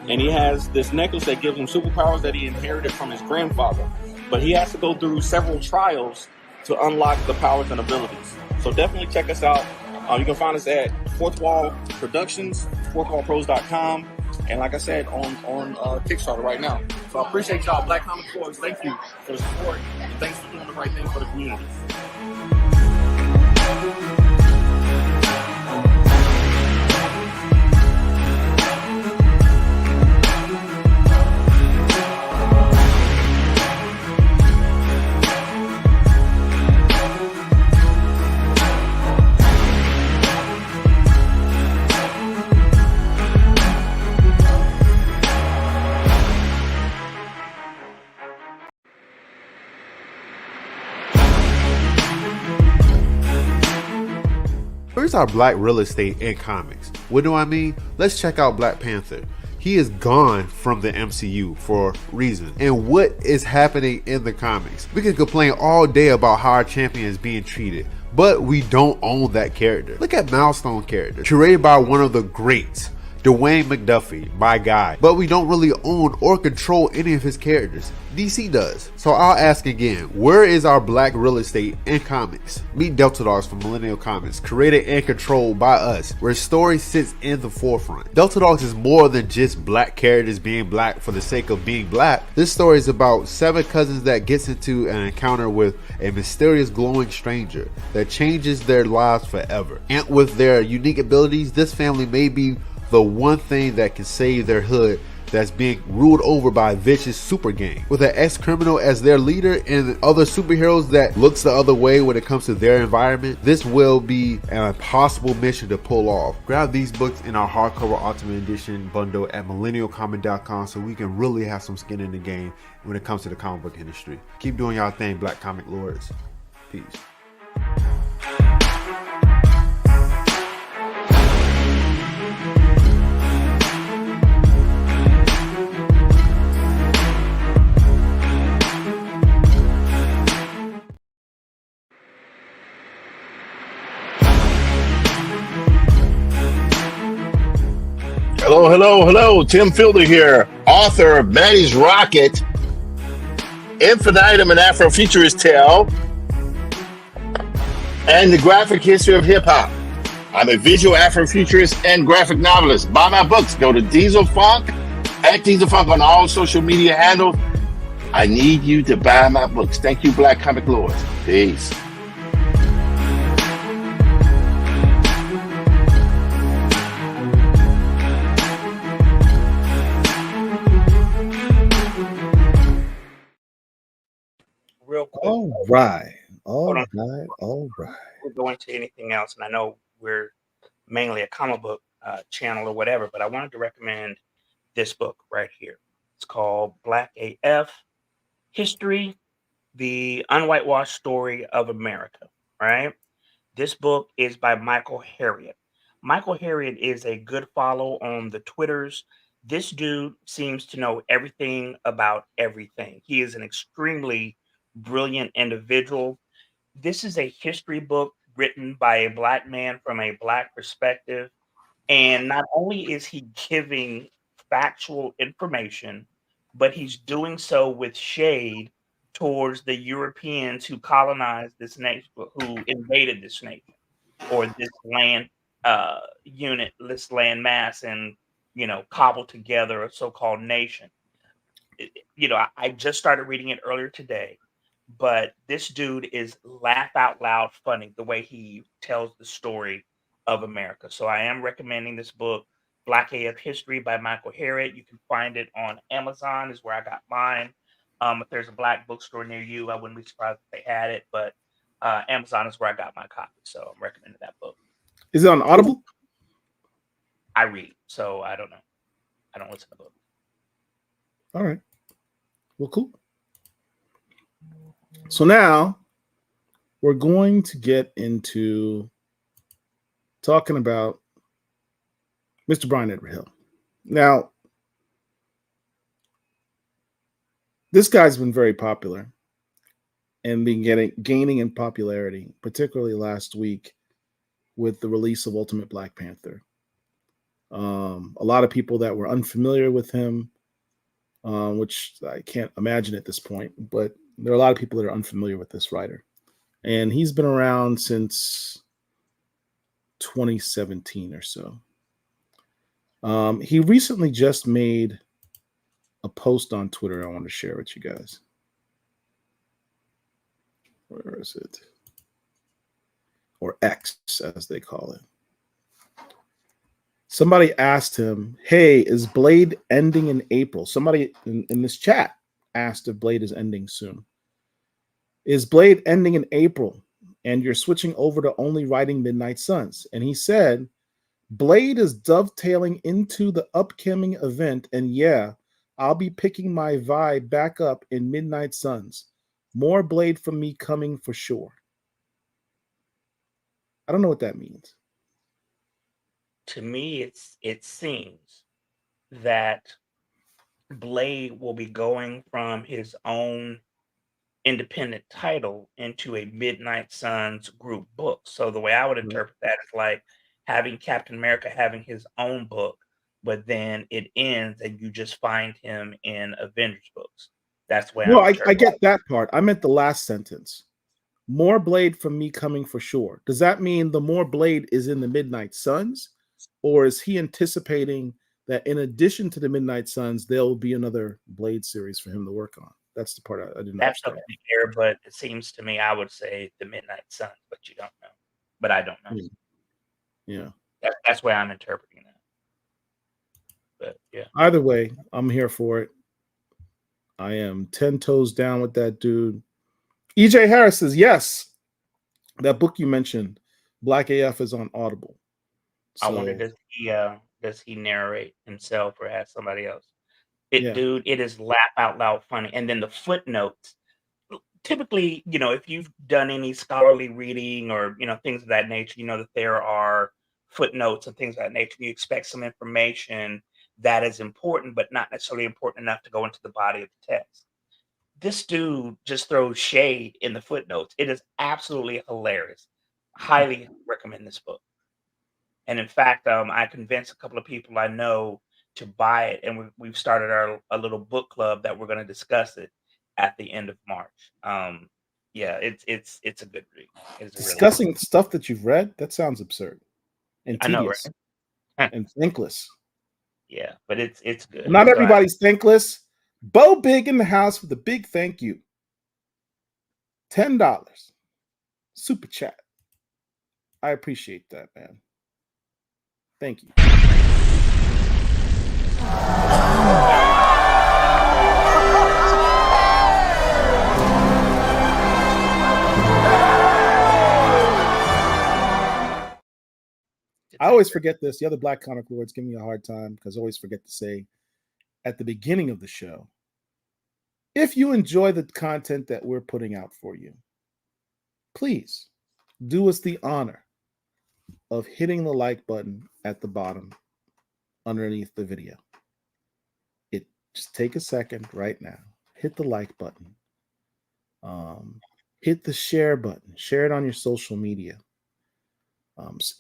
And he has this necklace that gives him superpowers that he inherited from his grandfather. But he has to go through several trials to unlock the powers and abilities. So definitely check us out. You can find us at Fourth Wall Productions, fourthwallpros.com. And like I said, on Kickstarter right now. So I appreciate y'all, Black Comic Boys. Thank you for the support. And thanks for doing the right thing for the community. Where's our black real estate in comics? What do I mean? Let's check out Black Panther. He is gone from the MCU for reasons. And what is happening in the comics? We can complain all day about how our champion is being treated, but we don't own that character. Look at Milestone character, curated by one of the greats, Dwayne McDuffie, my guy. But we don't really own or control any of his characters. DC does. So I'll ask again, where is our black real estate in comics? Meet Delta Dogs from Millennial Comics, created and controlled by us, where story sits in the forefront. Delta Dogs is more than just black characters being black for the sake of being black. This story is about 7 cousins that gets into an encounter with a mysterious glowing stranger that changes their lives forever. And with their unique abilities, this family may be the one thing that can save their hood that's being ruled over by a vicious super gang. With an ex-criminal as their leader and other superheroes that looks the other way when it comes to their environment, this will be an impossible mission to pull off. Grab these books in our hardcover Ultimate Edition bundle at millennialcomic.com so we can really have some skin in the game when it comes to the comic book industry. Keep doing y'all thing, Black Comic Lords. Peace. Hello. Tim Fielder here, author of Maddie's Rocket, Infinitum and Afrofuturist Tale, and the Graphic History of Hip Hop. I'm a visual Afrofuturist and graphic novelist. Buy my books. Go to Diesel Funk, at Diesel Funk on all social media handles. I need you to buy my books. Thank you, Black Comic Lords. Peace. Real quick. All right. We'll go into anything else, and I know we're mainly a comic book channel or whatever, but I wanted to recommend this book right here. It's called Black AF: History, The Unwhitewashed Story of America, right? This book is by Michael Harriot. Michael Harriot is a good follow on the Twitters. This dude seems to know everything about everything. He is an extremely brilliant individual. This is a history book written by a black man from a black perspective. And not only is he giving factual information, but he's doing so with shade towards the Europeans who colonized this nation, who invaded this nation or this land unit, this land mass, and cobbled together a so-called nation. I just started reading it earlier today, but this dude is laugh out loud funny the way he tells the story of America. So I am recommending this book, Black AF History by Michael Harriot. You can find it on Amazon, is where I got mine. If there's a black bookstore near you, I wouldn't be surprised if they had it, but Amazon is where I got my copy. So I'm recommending that book. Is it on Audible? I read, so I don't know. I don't listen to books. All right. Well, cool. So now we're going to get into talking about Mr. Brian Edward Hill. Now, this guy's been very popular and been gaining in popularity, particularly last week with the release of Ultimate Black Panther. A lot of people that were unfamiliar with him, which I can't imagine at this point, but there are a lot of people that are unfamiliar with this writer. And he's been around since 2017 or so. He recently just made a post on Twitter I want to share with you guys. Where is it? Or X, as they call it. Somebody asked him, hey, is Blade ending in April? Somebody in this chat asked if Blade is ending soon. Is Blade ending in April and you're switching over to only writing Midnight Suns? And he said, Blade is dovetailing into the upcoming event, and yeah, I'll be picking my vibe back up in Midnight Suns. More Blade from me coming for sure. I don't know what that means. To me, it seems that Blade will be going from his own independent title into a Midnight Suns group book. So the way I would interpret that is like having Captain America having his own book, but then it ends and you just find him in Avengers books. That's where No, I get that part. I meant the last sentence. More Blade from me coming for sure. Does that mean the more Blade is in the Midnight Suns? Or is he anticipating that in addition to the Midnight Suns, there will be another Blade series for him to work on? That's the part I didn't That's up understand. in the air, but it seems to me I would say the Midnight Suns, but you don't know. But I don't know. Yeah. That's where I'm interpreting that. But yeah. Either way, I'm here for it. I am 10 toes down with that dude. EJ Harris says, yes, that book you mentioned, Black AF, is on Audible. I wonder, does he narrate himself or has somebody else? Dude, it is laugh out loud funny. And then the footnotes. Typically, if you've done any scholarly reading or things of that nature, that there are footnotes and things of that nature. You expect some information that is important, but not necessarily important enough to go into the body of the text. This dude just throws shade in the footnotes. It is absolutely hilarious. Highly recommend this book. And in fact, I convinced a couple of people I know to buy it, and we've started a little book club that we're going to discuss it at the end of March. Yeah, it's a good read. It's discussing really stuff that you've read. That sounds absurd and tedious, I know, right? And thankless. Yeah, but it's good. Not everybody's thankless. Bo Big in the house with a big thank you. $10 super chat. I appreciate that, man. Thank you. I always forget this. The other Black Comic Lords give me a hard time because I always forget to say at the beginning of the show, If you enjoy the content that we're putting out for you, please do us the honor of hitting the like button at the bottom underneath the video. Just take a second right now, hit the like button, hit the share button, share it on your social media.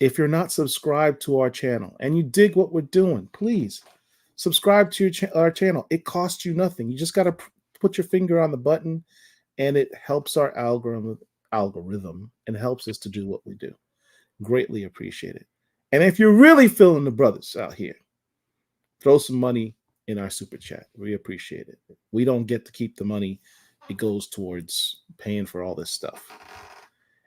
If you're not subscribed to our channel and you dig what we're doing, please subscribe to our channel. It costs you nothing. You just got to put your finger on the button, and it helps our algorithm and helps us to do what we do. Greatly appreciate it. And if you're really feeling the brothers out here, throw some money in our super chat. We appreciate it. We don't get to keep the money. It goes towards paying for all this stuff.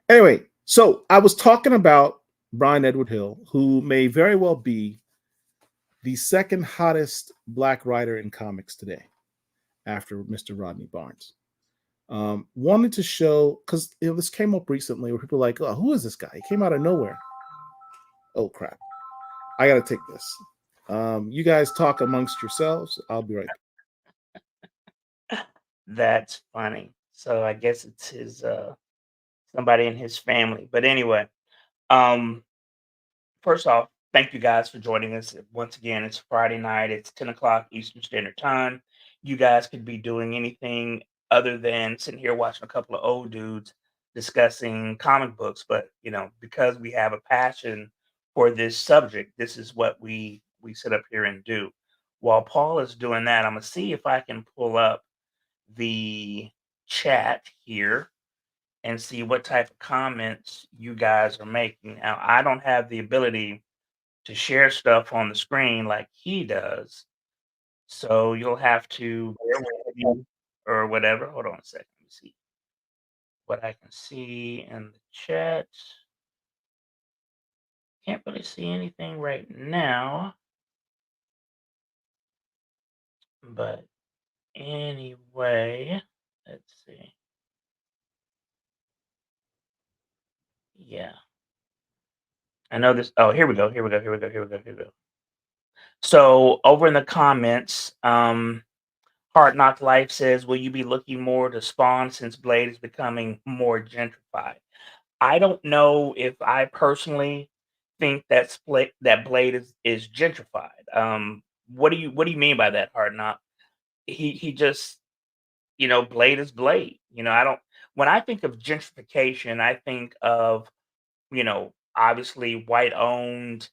Anyway, so I was talking about Brian Edward Hill, who may very well be the second hottest black writer in comics today after Mr. Rodney Barnes. Wanted to show, because this came up recently where people are like, oh, who is this guy? He came out of nowhere. Oh, crap. I got to take this. You guys talk amongst yourselves. I'll be right back. That's funny. So I guess it's his somebody in his family. But anyway, first off, thank you guys for joining us. Once again, it's Friday night. It's 10 o'clock Eastern Standard Time. You guys could be doing anything other than sitting here watching a couple of old dudes discussing comic books. But, because we have a passion for this subject, this is what we sit up here and do. While Paul is doing that, I'm going to see if I can pull up the chat here and see what type of comments you guys are making. Now, I don't have the ability to share stuff on the screen like he does, so you'll have to bear with me or whatever. Hold on a second. Let me see what I can see in the chat. Can't really see anything right now, but anyway, let's see. Yeah. I know this. Oh, here we go. Here we go. Here we go. Here we go. Here we go. So over in the comments, Hard Knock Life says, "Will you be looking more to Spawn since Blade is becoming more gentrified?" I don't know if I personally think that Blade is gentrified. What do you mean by that, Hard Knock? He just Blade is Blade. I don't. When I think of gentrification, I think of obviously white owned,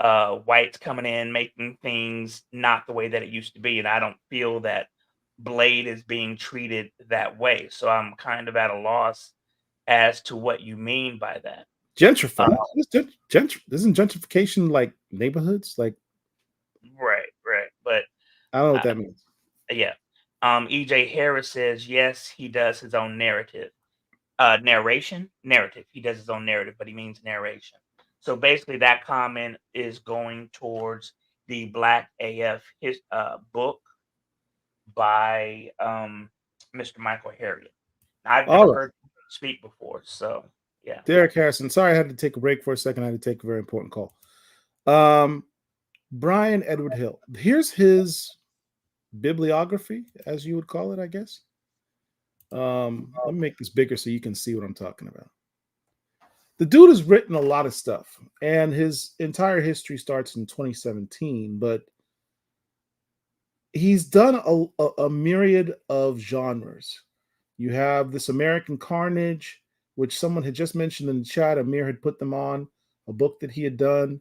whites coming in, making things not the way that it used to be. And I don't feel that Blade is being treated that way. So I'm kind of at a loss as to what you mean by that. Gentrified. Isn't gentrification like neighborhoods? Like, Right. But I don't know what that means. yeah. EJ Harris says, yes, he does his own narrative. Narrative. He does his own narrative, but he means narration. So basically, that comment is going towards the Black AF book by Mr. Michael Harriot. I've never heard him speak before, so yeah. Derek Harrison. Sorry, I had to take a break for a second. I had to take a very important call. Brian Edward Hill. Here's his bibliography, as you would call it, I guess. Let me make this bigger so you can see what I'm talking about. The dude has written a lot of stuff, and his entire history starts in 2017, but he's done a myriad of genres. You have this American Carnage, which someone had just mentioned in the chat. Amir had put them on, a book that he had done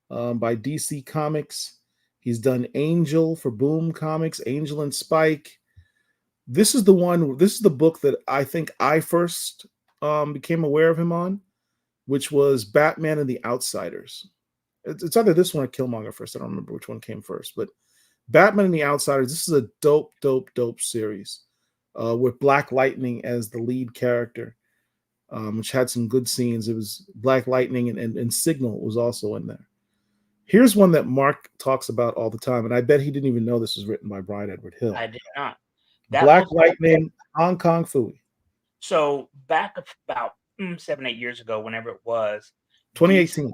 by DC Comics. He's done Angel for Boom Comics, Angel and Spike. This is the book that I think I first became aware of him on, which was Batman and the Outsiders. It's either this one or Killmonger first. I don't remember which one came first, but Batman and the Outsiders. This is a dope series with Black Lightning as the lead character, which had some good scenes. It was Black Lightning and Signal was also in there. Here's one that Marc talks about all the time, and I bet he didn't even know this was written by Brian Edward Hill. I did not. Black Lightning, Hong Kong Phooey. So back about 7-8 years ago, whenever it was, 2018.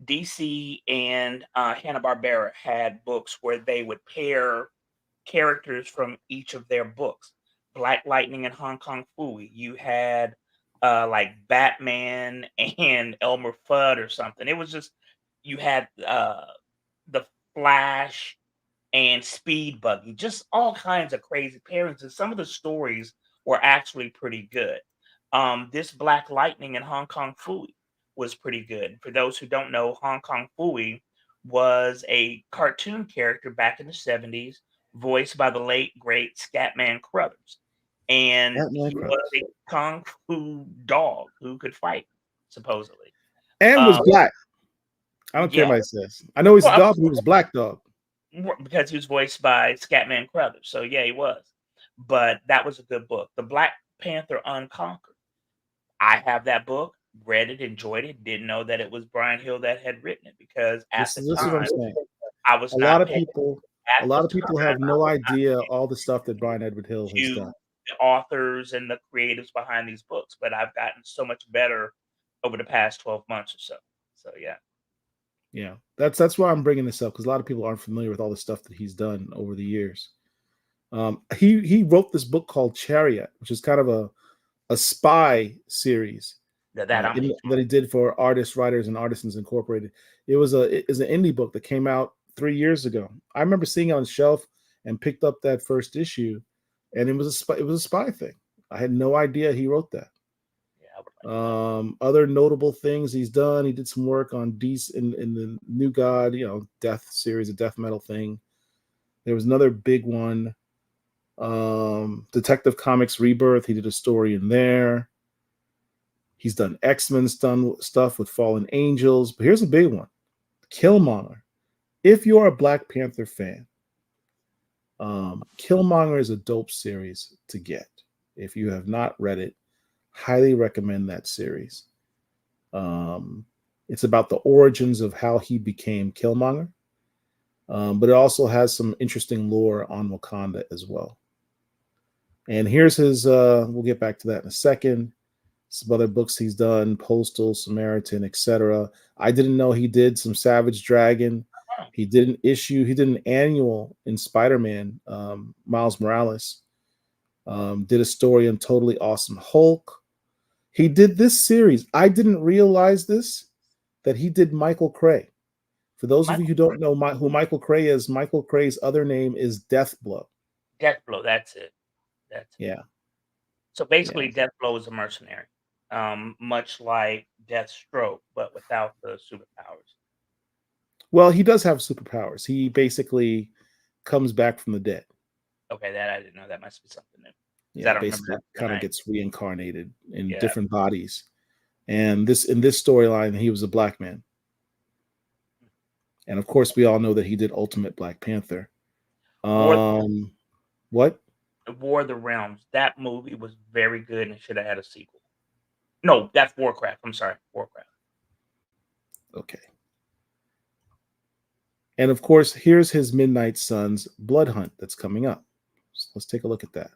DC and Hanna-Barbera had books where they would pair characters from each of their books. Black Lightning and Hong Kong Phooey. You had like Batman and Elmer Fudd or something. It was just you had the Flash and Speed Buggy, just all kinds of crazy pairings. And some of the stories were actually pretty good. This Black Lightning and Hong Kong Phooey was pretty good. For those who don't know, Hong Kong Phooey was a cartoon character back in the 70s, voiced by the late great Scatman Crothers. And Batman he was Crothers. a kung fu dog who could fight, supposedly. And was Um, black. I don't care yeah, what he says. I know he's a well, dog, but he was black dog. because he was voiced by Scatman Crothers. So yeah, he was. But that was a good book. The Black Panther Unconquered. I have that book, read it, enjoyed it, didn't know that it was Brian Hill that had written it because at This the is what I'm time saying. I was A lot not of paying people, at a lot the of people time have I no was not idea paying all the stuff that Brian Edward Hill has to done. the authors and the creatives behind these books, but I've gotten so much better over the past 12 months or so. So yeah. Yeah, that's why I'm bringing this up, because a lot of people aren't familiar with all the stuff that he's done over the years. He wrote this book called Chariot, which is kind of a spy series That I'm that he did for Artists, Writers, and Artisans Incorporated. It is an indie book that came out 3 years ago. I remember seeing it on the shelf and picked up that first issue, and it was a spy thing. I had no idea he wrote that. yeah, I would like that. Other notable things he's done. He did some work on in the New God, Death series, a death metal thing. There was another big one. Detective Comics Rebirth. He did a story in there. He's done X-Men stuff with Fallen Angels. But here's a big one. Killmonger. If you're a Black Panther fan, Killmonger is a dope series to get. If you have not read it, highly recommend that series. It's about the origins of how he became Killmonger, but it also has some interesting lore on Wakanda as well. And here's his, we'll get back to that in a second. Some other books he's done, Postal, Samaritan, etc. I didn't know he did some Savage Dragon. He did an annual in Spider-Man, Miles Morales. Did a story on Totally Awesome Hulk. He did this series. I didn't realize that he did Michael Cray. For those of you who don't know who Michael Cray is, Michael Cray's other name is Deathblow. Deathblow, that's it. Yeah. So basically, Deathblow is a mercenary, much like Deathstroke, but without the superpowers. Well, he does have superpowers. He basically comes back from the dead. Okay, that I didn't know. That must be something new. Yeah, I don't basically remember that kind of tonight. gets reincarnated in different bodies. And in this storyline, he was a black man. And of course, we all know that he did Ultimate Black Panther. What? War of the Realms. That movie was very good and should have had a sequel. No, that's Warcraft. I'm sorry, Warcraft. Okay. And of course, here's his Midnight Suns Blood Hunt that's coming up. So let's take a look at that.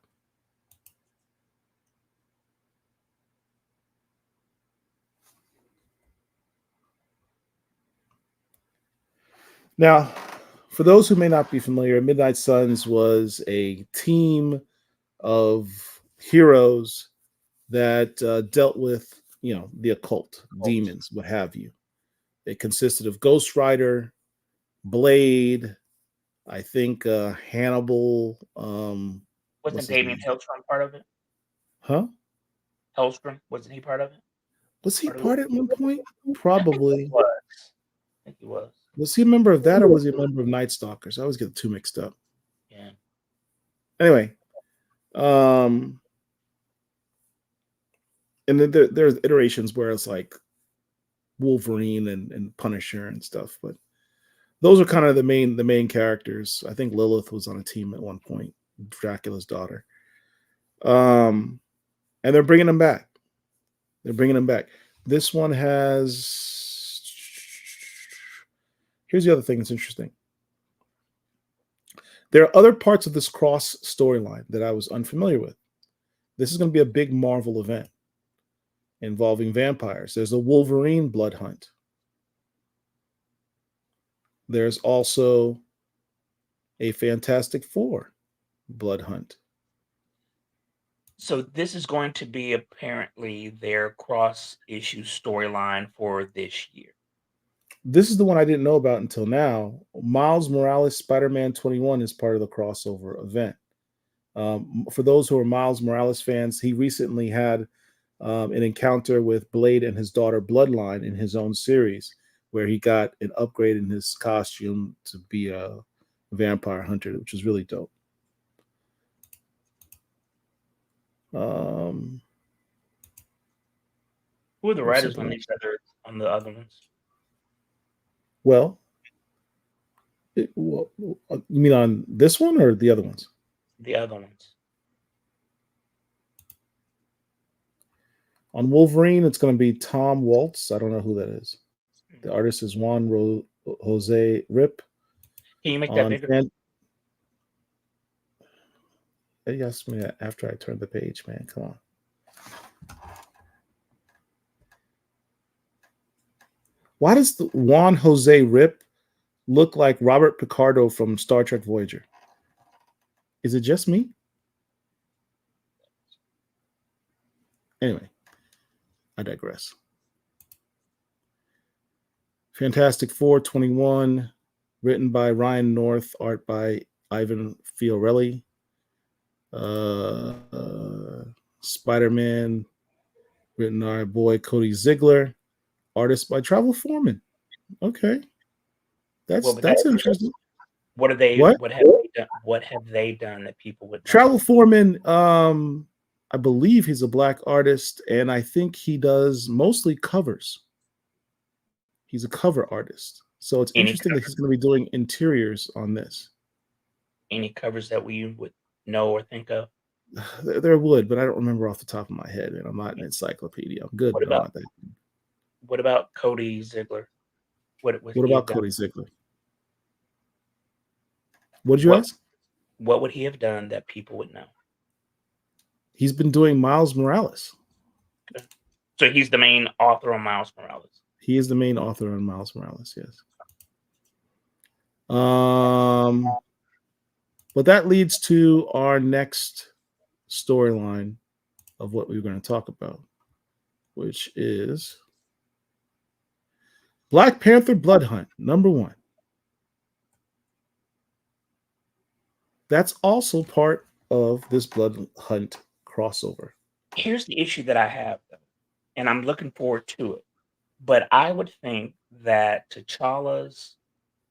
Now, for those who may not be familiar, Midnight Suns was a team of heroes that dealt with, the occult, demons, what have you. It consisted of Ghost Rider, Blade, I think Hannibal. Wasn't Damien Hellstrom part of it? Huh? Hellstrom, wasn't he part of it? Was he part at one point? Probably. I think he was. Was he a member of that, or was he a member of Night Stalkers? I always get the two mixed up. Yeah. Anyway, and then there's iterations where it's like Wolverine and Punisher and stuff, but those are kind of the main characters. I think Lilith was on a team at one point, Dracula's daughter. And they're bringing them back. This one has. Here's the other thing that's interesting. There are other parts of this cross storyline that I was unfamiliar with. This is going to be a big Marvel event involving vampires. There's a Wolverine blood hunt. There's also a Fantastic Four Blood Hunt. So this is going to be apparently their cross-issue storyline for this year. This is the one I didn't know about until now. Miles Morales Spider-Man 21 is part of the crossover event. For those who are Miles Morales fans, he recently had an encounter with Blade and his daughter Bloodline in his own series, where he got an upgrade in his costume to be a vampire hunter, which was really dope. Who are the writers on the other ones? Well, you mean on this one or the other ones? The other ones. On Wolverine, it's going to be Tom Waltz. I don't know who that is. The artist is Juan Jose Rip. Can you make that bigger? They asked me that after I turned the page, man. Come on. Why does the Juan Jose Rip look like Robert Picardo from Star Trek Voyager? Is it just me? Anyway, I digress. Fantastic Four 21, written by Ryan North, art by Ivan Fiorelli. Spider-Man, written by our boy Cody Ziegler, artist by Travel Foreman. Okay, that's interesting. What have they done? What have they done that people would know? Travel Foreman, I believe he's a black artist, and I think he does mostly covers. He's a cover artist, so it's interesting that he's going to be doing interiors on this. Any covers that we would know or think of? There would, but I don't remember off the top of my head, and I'm not an encyclopedia. I'm good about that. What about Cody Ziegler? What about Cody Ziegler? What did you ask? What would he have done that people would know? He's been doing Miles Morales. Okay. So he's the main author on Miles Morales. He is the main author on Miles Morales, yes. But that leads to our next storyline of what we're going to talk about, which is Black Panther Blood Hunt, #1. That's also part of this Blood Hunt crossover. Here's the issue that I have, though, and I'm looking forward to it. But I would think that T'Challa's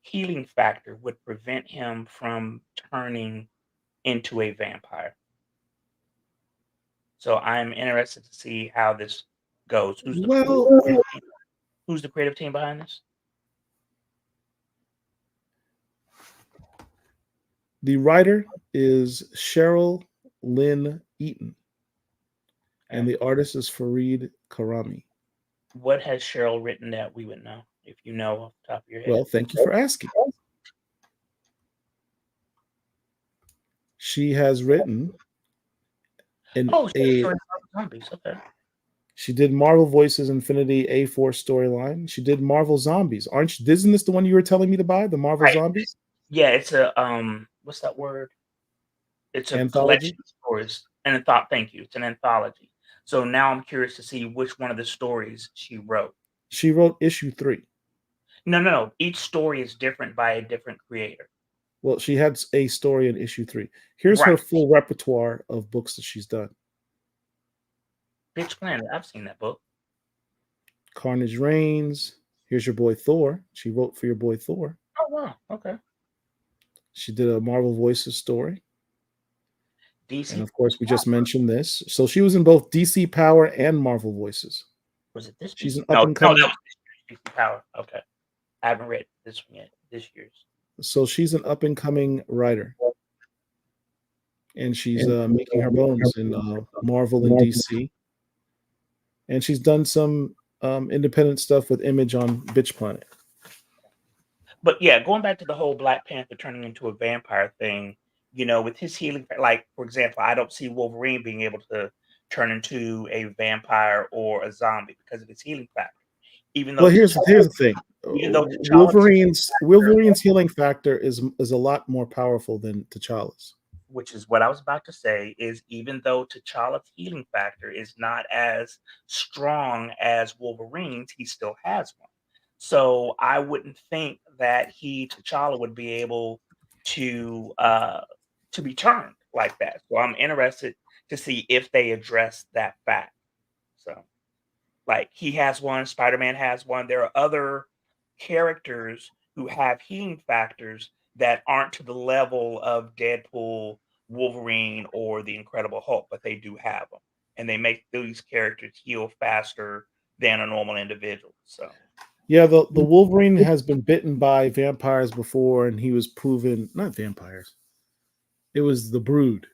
healing factor would prevent him from turning into a vampire. So I'm interested to see how this goes. Who's the creative team behind this? The writer is Cheryl Lynn Eaton, and the artist is Fareed Karami. What has Cheryl written that we would know, if you know off the top of your head? Well, thank you for asking. She has written zombies. Okay. She did Marvel Voices Infinity A4 storyline. She did Marvel Zombies. Isn't this the one you were telling me to buy? The Marvel Zombies? Yeah, it's a what's that word? It's a collection of stories. Thank you. It's an anthology. So now I'm curious to see which one of the stories she wrote. She wrote issue 3. No. Each story is different by a different creator. Well, she had a story in issue 3. Here's her full repertoire of books that she's done. Bitch Planet. I've seen that book. Carnage Reigns. Here's your boy Thor. She wrote for your boy Thor. Oh, wow. Okay. She did a Marvel Voices story. DC. And of course, we just mentioned this. So she was in both DC Power and Marvel Voices. Was it this? She's an up and coming. No, that was DC Power. Okay. I haven't read this one yet. This year's. So she's an up and coming writer. And she's making her bones in Marvel and DC. And she's done some independent stuff with Image on Bitch Planet. But yeah, going back to the whole Black Panther turning into a vampire thing, with his healing, like, for example, I don't see Wolverine being able to turn into a vampire or a zombie because of his healing factor. Even though here's the thing. Wolverine's healing factor is a lot more powerful than T'Challa's. which is what I was about to say, is even though T'Challa's healing factor is not as strong as Wolverine's, he still has one. So I wouldn't think that T'Challa would be able to be turned like that. So I'm interested to see if they address that fact. So like he has one, Spider-Man has one. There are other characters who have healing factors that aren't to the level of Deadpool, Wolverine, or the Incredible Hulk, but they do have them. And they make these characters heal faster than a normal individual. So Yeah, the Wolverine has been bitten by vampires before, and he was proven not vampires. It was the Brood,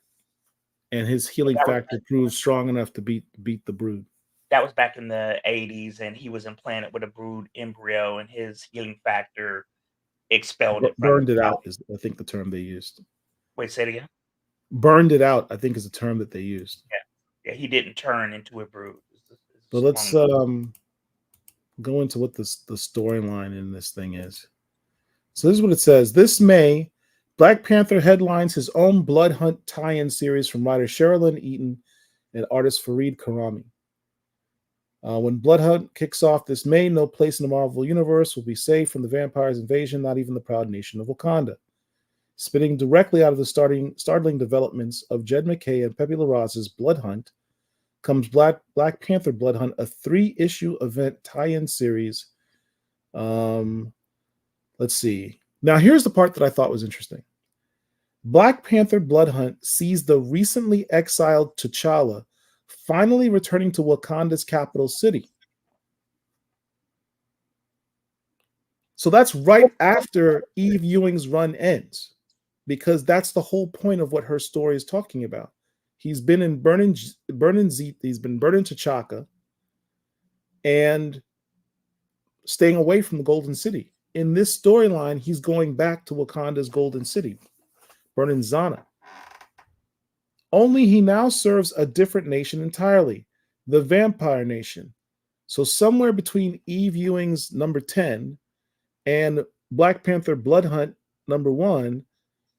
and his healing that was factor proved strong enough to beat the Brood. that was back in the 80s, and he was implanted with a brood embryo, and his healing factor expelled it from his Burned it body. out is I think the term they used. Wait, say it again. Burned it out, I think, is the term that they used. Yeah, he didn't turn into a brood. But let's go into what the storyline in this thing is. So this is what it says. This May, Black Panther headlines his own Blood Hunt tie-in series from writer Sherilyn Eaton and artist Fareed Karami. When Blood Hunt kicks off this May, no place in the Marvel Universe will be safe from the vampire's invasion, not even the proud nation of Wakanda. Spitting directly out of the startling developments of Jed MacKay and Pepe Larraz's Blood Hunt comes Black Panther Blood Hunt, a 3-issue event tie-in series. Let's see. Now, here's the part that I thought was interesting. Black Panther Blood Hunt sees the recently exiled T'Challa finally returning to Wakanda's capital city. So that's right after Eve Ewing's run ends, because that's the whole point of what her story is talking about. He's been in Burning Zeke, he's been burning T'Chaka, and staying away from the Golden City. In this storyline, he's going back to Wakanda's Golden City, burning Zana. Only he now serves a different nation entirely, the Vampire Nation. So somewhere between Eve Ewing's number 10 and Black Panther Blood Hunt number 1,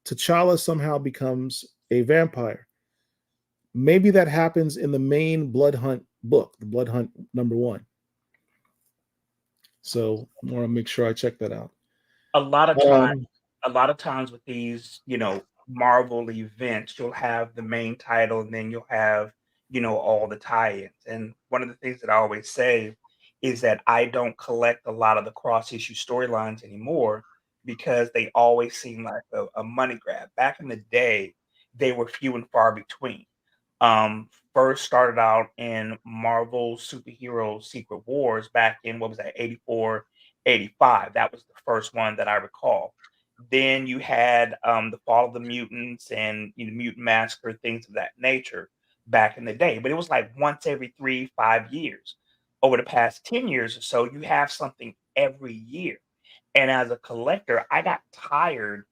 T'Challa somehow becomes a vampire. Maybe that happens in the main Blood Hunt book, the Blood Hunt number 1. So I want to make sure I check that out. A lot of times with these, Marvel events, you'll have the main title and then you'll have, all the tie-ins. And one of the things that I always say is that I don't collect a lot of the cross-issue storylines anymore because they always seem like a money grab. Back in the day, they were few and far between. First started out in Marvel Superhero Secret Wars back in, what was that, 84, 85. That was the first one that I recall. Then you had the Fall of the Mutants and Mutant Massacre, things of that nature back in the day. But it was like once every 3-5 years. Over the past 10 years or so, you have something every year. And as a collector, I got tired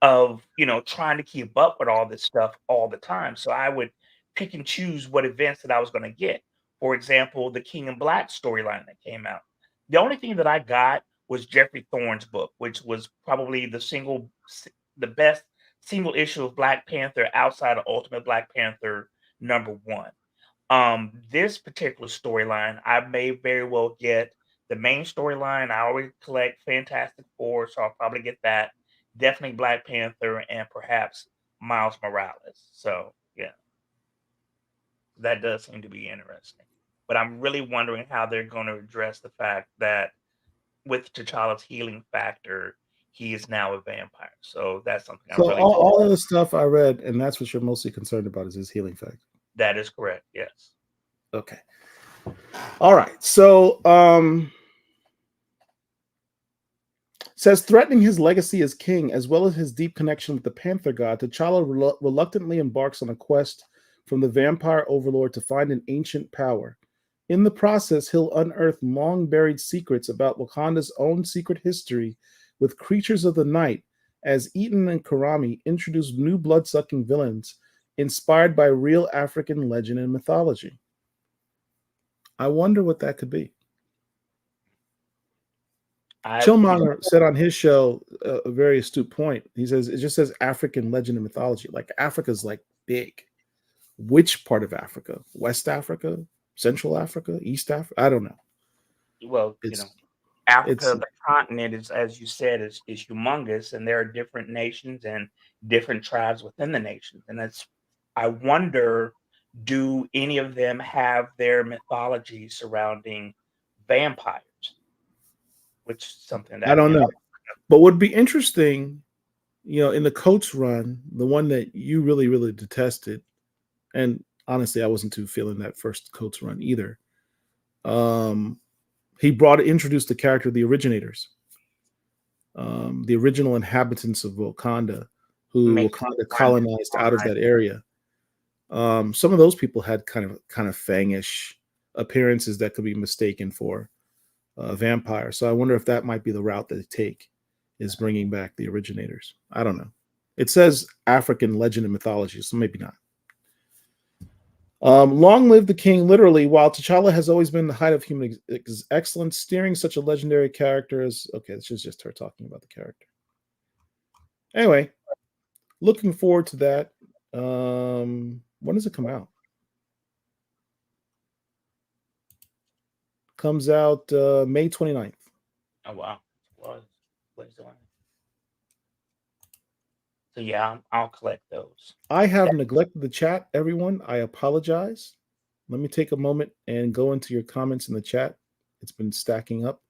of, trying to keep up with all this stuff all the time. So I would pick and choose what events that I was going to get. For example, the King in Black storyline that came out. The only thing that I got was Jeffrey Thorne's book, which was probably the best single issue of Black Panther outside of Ultimate Black Panther number 1. This particular storyline, I may very well get the main storyline. I always collect Fantastic Four, so I'll probably get that. Definitely Black Panther and perhaps Miles Morales. So yeah, that does seem to be interesting. But I'm really wondering how they're going to address the fact that with T'Challa's healing factor, he is now a vampire. So that's something I'm So really all of the stuff I read, and that's what you're mostly concerned about, is his healing factor. That is correct. Yes. Okay. All right. So says threatening his legacy as king, as well as his deep connection with the Panther god, T'Challa reluctantly embarks on a quest from the vampire overlord to find an ancient power. In the process, he'll unearth long-buried secrets about Wakanda's own secret history with creatures of the night, as Eaton and Karami introduce new blood-sucking villains inspired by real African legend and mythology. I wonder what that could be. Chillmonger said on his show a very astute point. He says it just says African legend and mythology. Like Africa's like big. Which part of Africa? West Africa, Central Africa, East Africa? I don't know. Well, It's Africa, it's the continent is, as you said, is humongous, and there are different nations and different tribes within the nations. And I wonder, do any of them have their mythology surrounding vampires? Which is something I that, don't know. But would be interesting, in the Coates run, the one that you really, really detested, and honestly, I wasn't too feeling that first Coates run either. He introduced the character of the originators, the original inhabitants of Wakanda, who makes Wakanda colonized out of that area. Some of those people had kind of fangish appearances that could be mistaken for vampires. So I wonder if that might be the route that they take, is bringing back the originators. I don't know. It says African legend and mythology, so maybe not. Long live the king, literally. While T'Challa has always been the height of human excellence, steering such a legendary character as... Okay, this is just her talking about the character. Anyway, looking forward to that. When does it come out? Comes out May 29th. Oh, wow. What is the one? So, yeah, I'll collect those. I have neglected the chat, everyone. I apologize. Let me take a moment and go into your comments in the chat. It's been stacking up.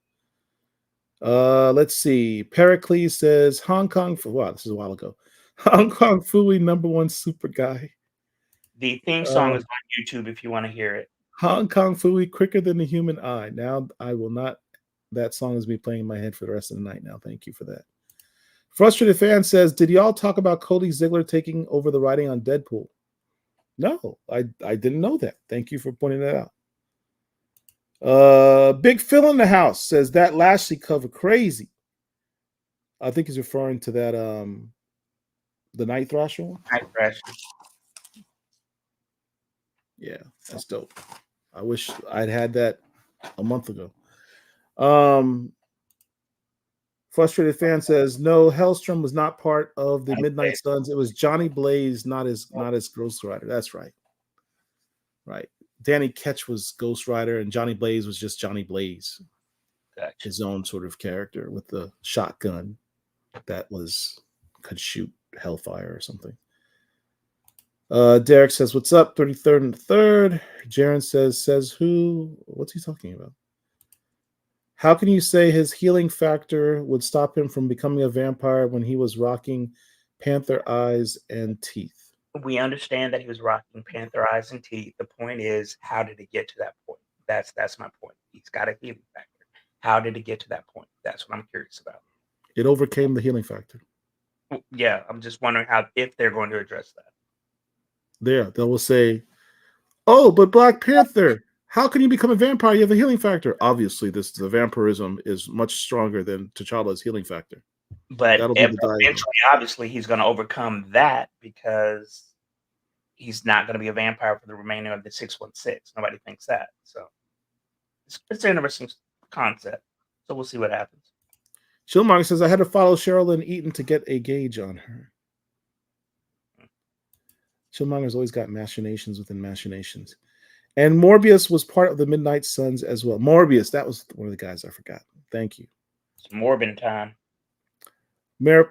Let's see. Pericles says Hong Kong. Wow, this is a while ago. Hong Kong Fooey #1 super guy. The theme song is on YouTube if you want to hear it. Hong Kong Fooey, quicker than the human eye. Now I will not. That song is be playing in my head for the rest of the night now. Thank you for that. Frustrated Fan says, did y'all talk about Cody Ziegler taking over the writing on Deadpool? No, I didn't know that. Thank you for pointing that out. Big Phil in the house says that Lashley cover crazy. I think he's referring to that the Night Thrasher one. Night Thrasher. Yeah, that's dope. I wish I'd had that a month ago. Frustrated Fan says, no, Hellstrom was not part of the Midnight Suns. It was Johnny Blaze, not as Ghost Rider. That's right. Right. Danny Ketch was Ghost Rider, and Johnny Blaze was just Johnny Blaze. Gotcha. His own sort of character with the shotgun that could shoot hellfire or something. Derek says, what's up? 33rd and 3rd. Jaron says who? What's he talking about? How can you say his healing factor would stop him from becoming a vampire when he was rocking panther eyes and teeth? We understand that he was rocking panther eyes and teeth. The point is, how did it get to that point? That's my point. He's got a healing factor. How did it get to that point? That's what I'm curious about. It overcame the healing factor. Yeah, I'm just wondering if they're going to address that. They will say, oh, but Black Panther, how can you become a vampire? You have a healing factor. Obviously, the vampirism is much stronger than T'Challa's healing factor. But eventually, obviously, he's going to overcome that because he's not going to be a vampire for the remainder of the 616. Nobody thinks that. So it's an interesting concept. So we'll see what happens. Chillmark says, I had to follow Sherilyn Eaton to get a gauge on her. Chillmonger's always got machinations within machinations. And Morbius was part of the Midnight Suns as well. Morbius, that was one of the guys I forgot. Thank you. It's Morbin time.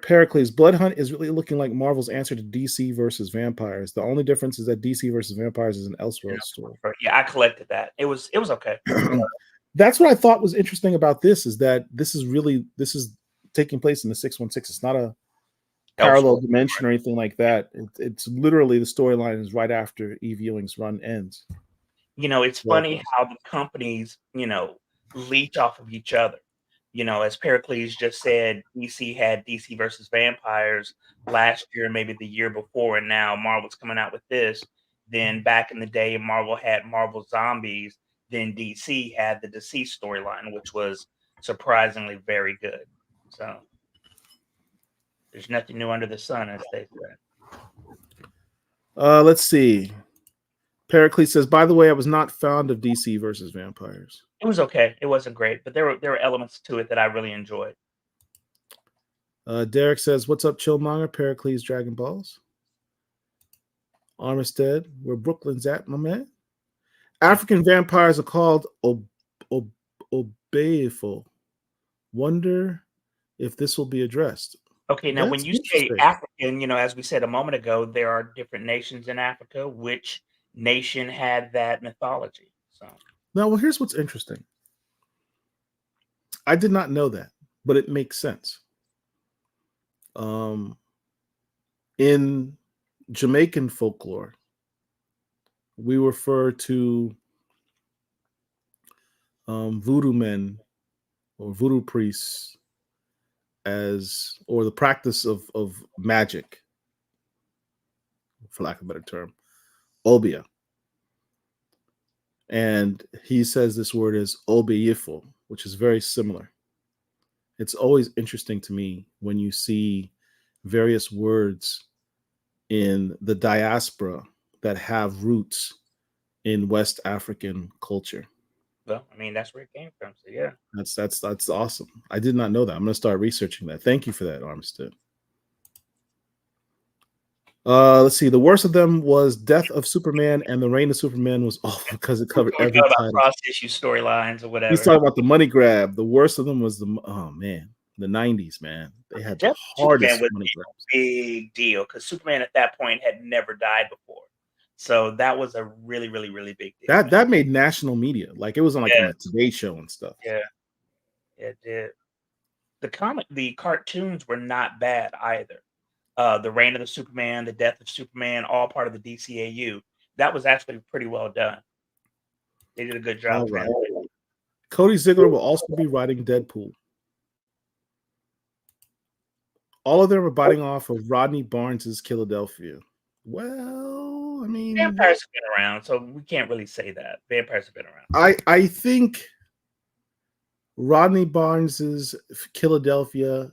Pericles, Blood Hunt is really looking like Marvel's answer to DC versus vampires. The only difference is that DC versus vampires is an Elseworld story. Yeah, I collected that. It was okay. That's what I thought was interesting about this, is that this is taking place in the 616. It's not a parallel dimension or anything like that. It's literally the storyline is right after Eve Ewing's run ends. It's funny how the companies, leech off of each other. As Pericles just said, DC had DC versus vampires last year, maybe the year before, and now Marvel's coming out with this. Then back in the day, Marvel had Marvel Zombies. Then DC had the Deceased storyline, which was surprisingly very good. So there's nothing new under the sun, as they say. Let's see. Pericles says, by the way, I was not fond of DC versus vampires. It was okay. It wasn't great, but there were elements to it that I really enjoyed. Derek says, what's up, Chillmonger? Pericles Dragon Balls. Armistead, where Brooklyn's at, my man. African vampires are called obeyful. Wonder if this will be addressed. Okay, now when That's you say interesting. African, as we said a moment ago, there are different nations in Africa. Which nation had that mythology? So Now, well, here's what's interesting. I did not know that, but it makes sense. In Jamaican folklore, we refer to voodoo men or voodoo priests as, or the practice of magic, for lack of a better term, obia. And he says this word is obeyiful, which is very similar. It's always interesting to me when you see various words in the diaspora that have roots in West African culture. well, I mean that's where it came from. So yeah. That's awesome. I did not know that. I'm going to start researching that. Thank you for that, Armistead. Let's see. The worst of them was Death of Superman, and The Reign of Superman was awful because it covered We're every talking about title. cross issue storylines or whatever. He's talking about the money grab. The worst of them was the the 90s, man. They had the Death of hardest Superman was money a grabs. big deal because Superman at that point had never died before. So that was a really, really, really big deal. That made national media. Like it was on Yeah. on a Today Show and stuff. Yeah, it did. The cartoons were not bad either. The Reign of the Superman, the Death of Superman, all part of the DCAU. That was actually pretty well done. They did a good job. All right. Cody Ziegler will also be writing Deadpool. All of them are biting off of Rodney Barnes's Philadelphia. Well, I mean, Vampires have been around, so we can't really say that. Vampires have been around. I think Rodney Barnes's Philadelphia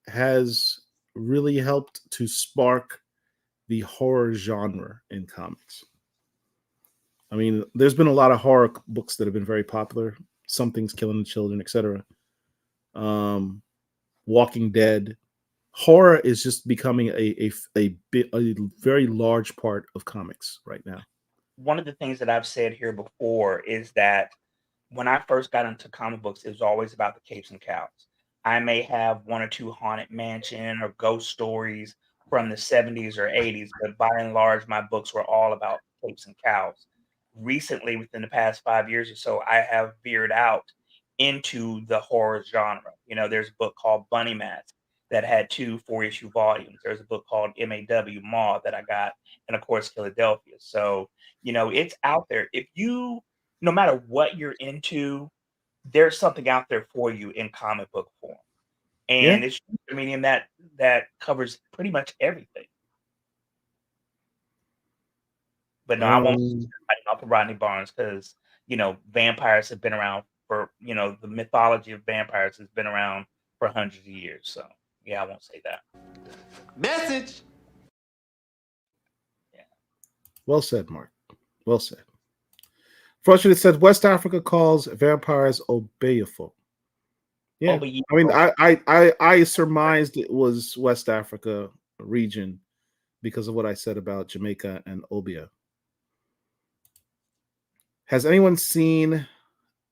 has really helped to spark the horror genre in comics. I mean, there's been a lot of horror books that have been very popular. Something's Killing the Children, etc. Walking Dead. Horror is just becoming a very large part of comics right now. One of the things that I've said here before is that when I first got into comic books, it was always about the capes and cows. I may have one or two haunted mansion or ghost stories from the 70s or 80s, but by and large, my books were all about capes and cows. Recently, within the past 5 years or so, I have veered out into the horror genre. There's a book called Bunny Mask that had 2 4-issue volumes. There's a book called MAW Maw that I got, and of course, Philadelphia. So, it's out there. No matter what you're into, there's something out there for you in comic book form. And it's a medium that covers pretty much everything. But no, I won't fight off of Rodney Barnes because, vampires have been around for, the mythology of vampires has been around for hundreds of years. So, yeah, I won't say that. Message. Yeah. Well said, Mark. Well said. Frustrated said West Africa calls vampires obeyful. Yeah, I mean, I surmised it was West Africa region because of what I said about Jamaica and Obia. Has anyone seen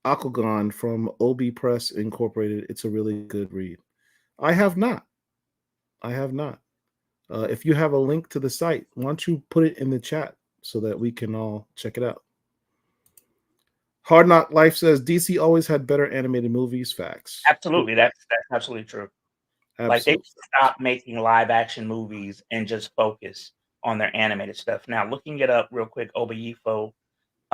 Aquagon from Obi Press Incorporated? It's a really good read. I have not. If you have a link to the site, why don't you put it in the chat so that we can all check it out? Hard Knock Life says DC always had better animated movies. Facts. Absolutely, that's absolutely true. Absolutely. Like they stopped making live action movies and just focus on their animated stuff. Now, looking it up real quick, Obayifo.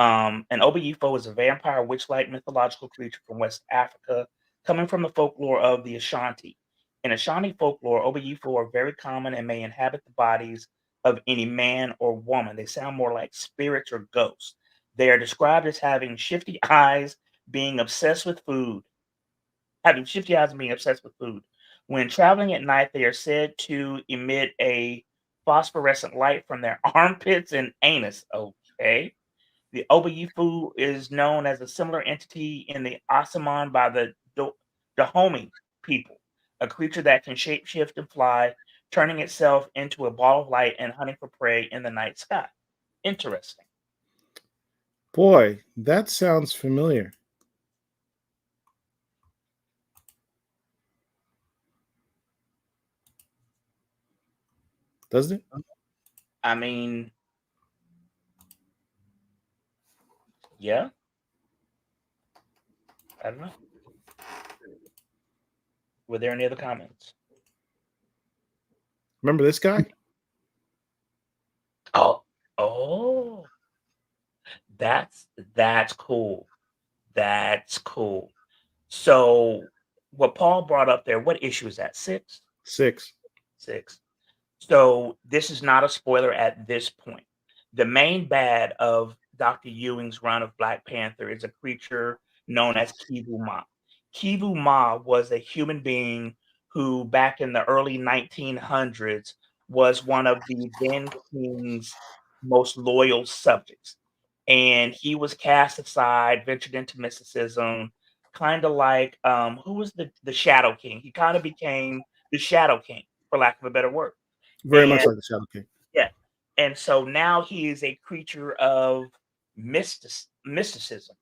An Obayifo is a vampire witch-like mythological creature from West Africa, coming from the folklore of the Ashanti. In Ashanti folklore, Obayifo are very common and may inhabit the bodies of any man or woman. They sound more like spirits or ghosts. They are described as having shifty eyes, being obsessed with food. Having shifty eyes and being obsessed with food. When traveling at night, they are said to emit a phosphorescent light from their armpits and anus. Okay. Okay. The Obayifu is known as a similar entity in the Asaman by the Dahomey people, a creature that can shapeshift and fly, turning itself into a ball of light and hunting for prey in the night sky. Interesting. Boy, that sounds familiar. Doesn't it? I mean, yeah, I don't know. Were there any other comments? Remember this guy? Oh, oh, that's cool. That's cool. So, what Paul brought up there, what issue is that? 6? 6. 6. So this is not a spoiler at this point. The main bad of Dr. Ewing's run of Black Panther is a creature known as Kivu Ma. Kivu Ma was a human being who, back in the early 1900s, was one of the then king's most loyal subjects. And he was cast aside, ventured into mysticism, kind of like who was the Shadow King? He kind of became the Shadow King, for lack of a better word. Very much And like the Shadow King. yeah, and so now he is a creature of mysticism.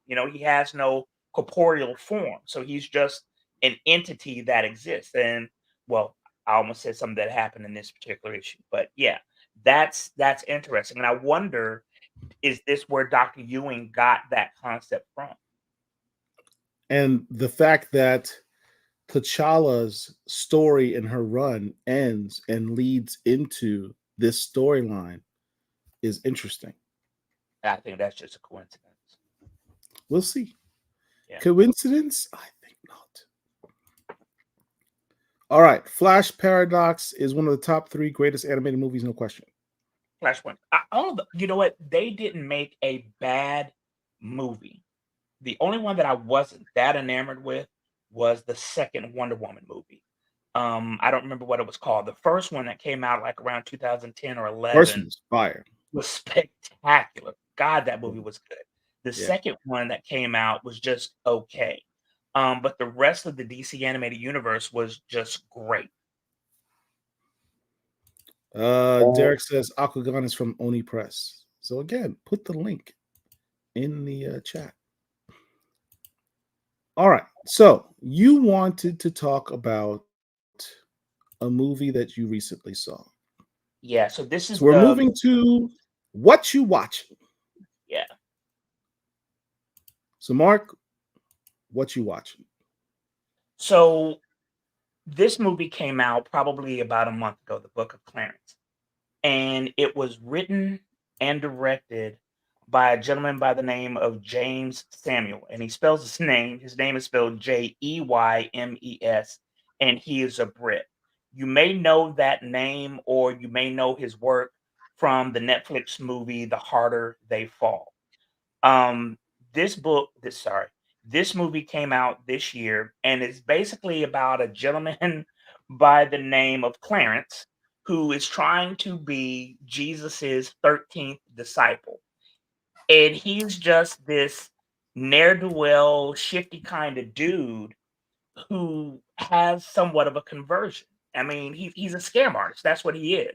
You know, he has no corporeal form, so he's just an entity that exists. And well, I almost said something that happened in this particular issue, but yeah, that's interesting. And I wonder, is this where Dr. Ewing got that concept from? And the fact that T'Challa's story in her run ends and leads into this storyline is interesting. I think that's just a coincidence. We'll see. Yeah. Coincidence? I think not. All right. Flash Paradox is one of the top 3 greatest animated movies, no question. Flashpoint. You know what? They didn't make a bad movie. The only one that I wasn't that enamored with was the second Wonder Woman movie. I don't remember what it was called. The first one that came out like around 2010 or First 11 one's fire. was spectacular. God, that movie was good. The Yeah. second one that came out was just okay. But the rest of the DC animated universe was just great. Derek says Aquagon is from Oni Press. So again, put the link in the chat. All right. So you wanted to talk about a movie that you recently saw. Yeah, so this is So we're moving to Whatchu Watchin. Yeah. So Mark, what you watching? So this movie came out probably about a month ago, The Book of Clarence. And it was written and directed by a gentleman by the name of James Samuel. And he spells his name is spelled Jeymes, and he is a Brit. You may know that name or you may know his work from the Netflix movie The Harder They Fall. Um, this movie came out this year, and it's basically about a gentleman by the name of Clarence who is trying to be Jesus's 13th disciple. And he's just this ne'er-do-well, shifty kind of dude who has somewhat of a conversion. I mean, he's a scam artist. That's what he is,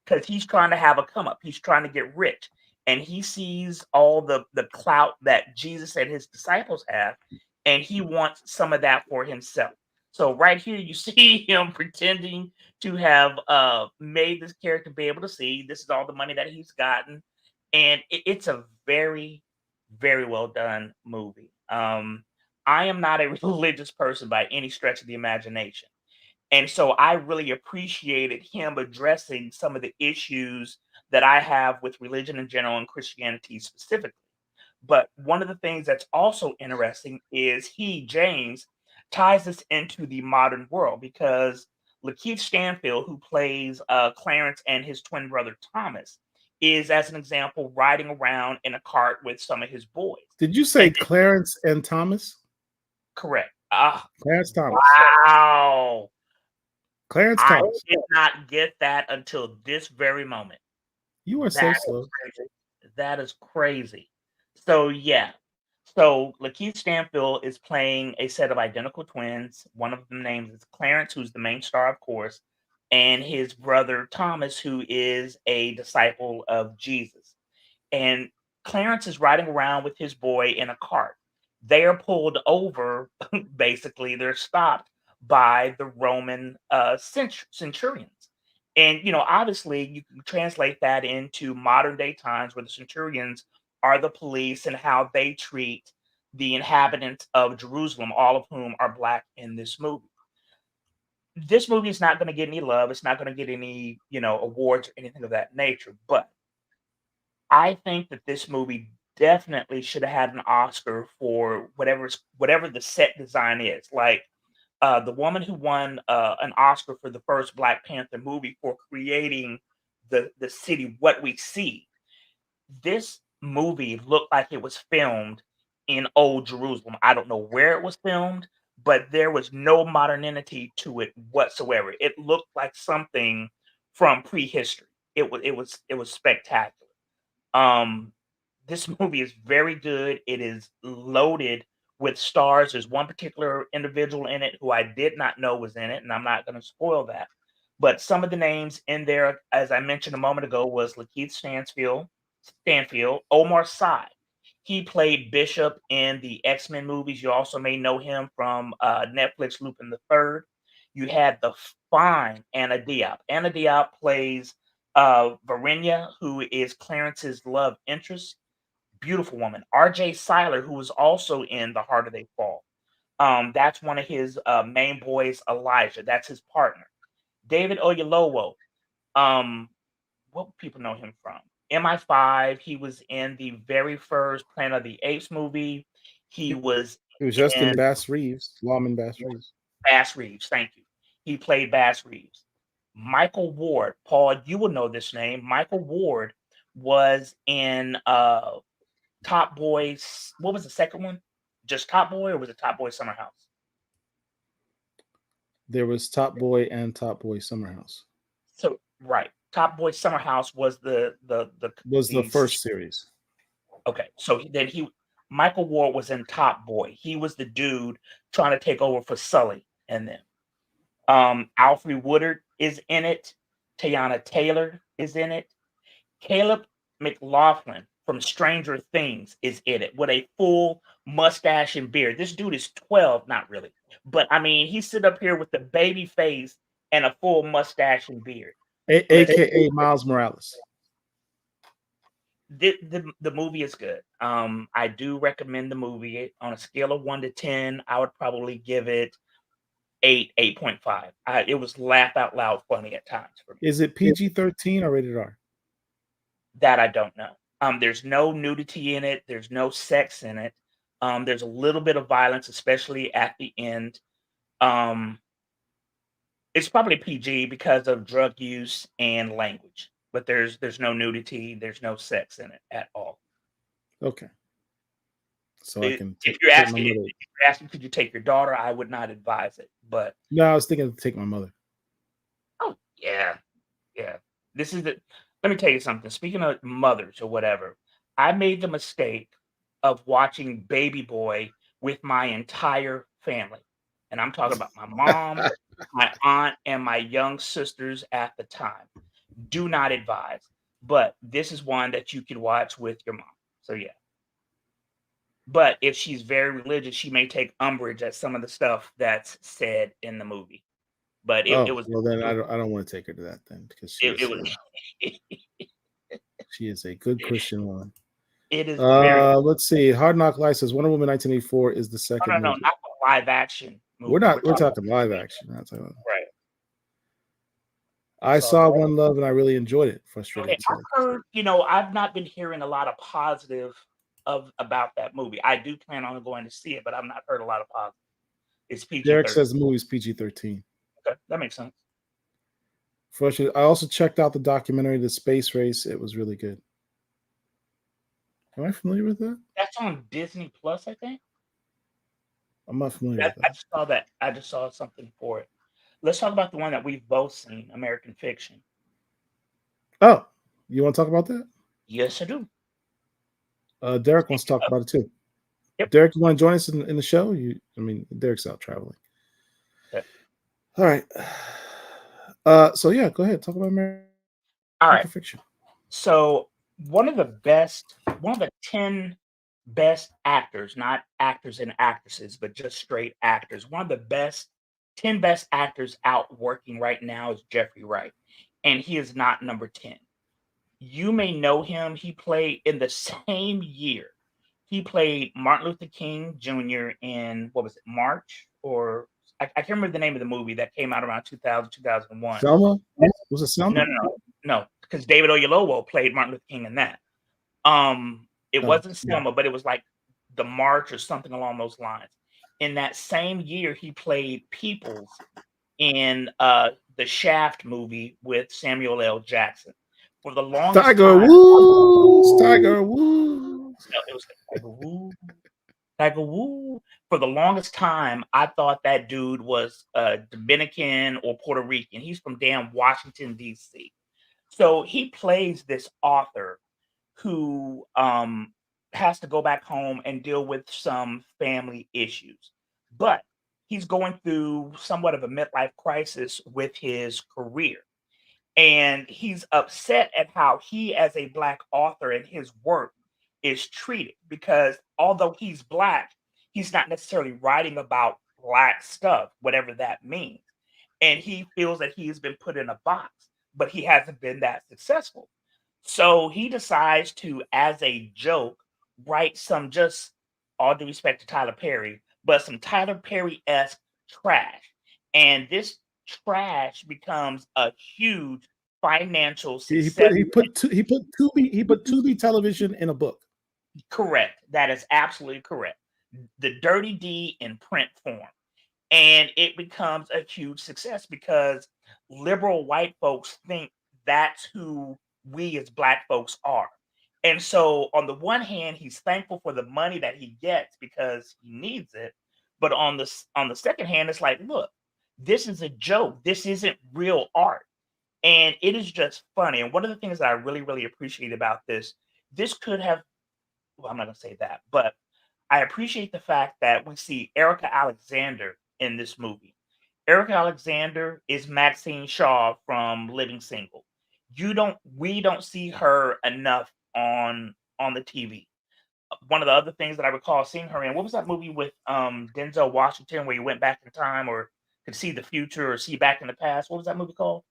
because he's trying to have a come up. He's trying to get rich, and he sees all the clout that Jesus and his disciples have, and he wants some of that for himself. So right here, you see him pretending to have made this character be able to see this is all the money that he's gotten, and it's a very, very well done movie. I am not a religious person by any stretch of the imagination. And so I really appreciated him addressing some of the issues that I have with religion in general and Christianity specifically. But one of the things that's also interesting is James, ties this into the modern world because Lakeith Stanfield, who plays Clarence and his twin brother Thomas, is, as an example, riding around in a cart with some of his boys. Did you say And Clarence and Thomas? correct. Clarence Thomas. Wow. Clarence I Thomas. did not get that until this very moment. You are so That slow. That is crazy. So yeah. So Lakeith Stanfield is playing a set of identical twins. One of them named is Clarence, who's the main star, of course, and his brother Thomas, who is a disciple of Jesus. And Clarence is riding around with his boy in a cart. They are pulled over, basically, they're stopped by the Roman centurions. And, obviously, you can translate that into modern day times where the centurions are the police and how they treat the inhabitants of Jerusalem, all of whom are black in this movie. This movie is not going to get any love. It's not going to get any, awards or anything of that nature. But I think that this movie definitely should have had an Oscar for whatever the set design is. Like the woman who won an Oscar for the first Black Panther movie for creating the city, what we see. This movie looked like it was filmed in old Jerusalem. I don't know where it was filmed, but there was no modernity to it whatsoever. It looked like something from prehistory. It was spectacular. Um, this movie is very good. It is loaded with stars. There's one particular individual in it who I did not know was in it, and I'm not going to spoil that. But some of the names in there, as I mentioned a moment ago, was Lakeith Stanfield, Omar Sy. He played Bishop in the X-Men movies. You also may know him from Netflix Lupin the Third. You had the fine Anna Diop. Anna Diop plays Varinia, who is Clarence's love interest. Beautiful woman. R.J. Seiler, who was also in The Harder They Fall. That's one of his main boys, Elijah. That's his partner. David Oyelowo. What people know him from? MI5. He was in the very first Planet of the Apes movie. He was It was just in in Bass Reeves, Lawman Bass Reeves. Bass Reeves. Thank you. He played Bass Reeves. Michael Ward. Paul, you will know this name. Michael Ward was in Top Boys. What was the second one? Just Top Boy, or was it Top Boy Summer House? There was Top Boy and Top Boy Summer House. So right, Top Boy Summer House was the first series. Okay, so then Michael Ward was in Top Boy. He was the dude trying to take over for Sully and them. Alfred Woodard is in it. Teyana Taylor is in it. Caleb McLaughlin from Stranger Things is in it with a full mustache and beard. This dude is 12, not really, but I mean, he's sitting up here with the baby face and a full mustache and beard. AKA Miles Morales. The movie is good. I do recommend the movie. On a scale of 1 to 10, I would probably give it 8.5. It was laugh out loud funny at times for me. Is it PG-13 or rated R? That I don't know. There's no nudity in it. There's no sex in it. There's a little bit of violence, especially at the end. It's probably PG because of drug use and language, but there's no nudity. There's no sex in it at all. Okay. So I can. If you're asking, could you take your daughter? I would not advise it. But no, I was thinking to take my mother. Oh yeah. This is the. Let me tell you something. Speaking of mothers or whatever, I made the mistake of watching Baby Boy with my entire family. And I'm talking about my mom, my aunt, and my young sisters at the time. Do not advise. But this is one that you can watch with your mom. So yeah. But if she's very religious, she may take umbrage at some of the stuff that's said in the movie. But it was well. Then I don't want to take her to that then because she is a good Christian woman. It is. Let's see. Hard Knock Life says Wonder Woman 1984 is the second. No, not the live action movie. We're talking live action. Right. I saw One Love and I really enjoyed it. Frustrated. Okay, I've heard. I've not been hearing a lot of positive about that movie. I do plan on going to see it, but I've not heard a lot of positive. It's PG. Derek says the movie's PG-13. Okay, that makes sense. Frustrated. I also checked out the documentary, The Space Race. It was really good. Am I familiar with that? That's on Disney Plus, I think. I'm not familiar with that. I just saw that. I just saw something for it. Let's talk about the one that we've both seen, American Fiction. Oh, you want to talk about that? Yes, I do. Derek wants to talk about it too. Yep. Derek, you want to join us in the show? Derek's out traveling. Okay. All right. So yeah, go ahead. Talk about American All right. Fiction. So one of the 10 best actors, not actors and actresses, but just straight actors. One of the 10 best actors out working right now is Jeffrey Wright, and he is not number 10. You may know him. He played in the same year. He played Martin Luther King Jr. in, what was it, March? Or I can't remember the name of the movie that came out around 2000, 2001. Selma? Was it Selma? No, because David Oyelowo played Martin Luther King in that. It wasn't Selma, but it was like the March or something along those lines. In that same year, he played Peoples in the Shaft movie with Samuel L. Jackson. For the longest Tiger time, Woods, Tiger Woods. no, it was Tiger Woo, Tiger Woo. For the longest time, I thought that dude was Dominican or Puerto Rican. He's from damn Washington, D.C. So he plays this author who has to go back home and deal with some family issues. But he's going through somewhat of a midlife crisis with his career. And he's upset at how he, as a Black author and his work, is treated because although he's Black, he's not necessarily writing about Black stuff, whatever that means. And he feels that he has been put in a box, but he hasn't been that successful. So he decides to, as a joke, write some, just all due respect to Tyler Perry, but some Tyler Perry-esque trash. And this trash becomes a huge financial success. He put Tubi television in a book. Correct. That is absolutely correct. The Dirty D in print form. And it becomes a huge success because liberal white folks think that's who we as Black folks are. And so on the one hand, he's thankful for the money that he gets because he needs it. But on the second hand, it's like, look, this is a joke. This isn't real art. And it is just funny. And one of the things that I really, really appreciate about this could have, well, I'm not going to say that, but I appreciate the fact that we see Erica Alexander in this movie. Erica Alexander is Maxine Shaw from Living Single. We don't see her enough on the TV. One of the other things that I recall seeing her in, what was that movie with Denzel Washington where he went back in time or could see the future or see back in the past? What was that movie called?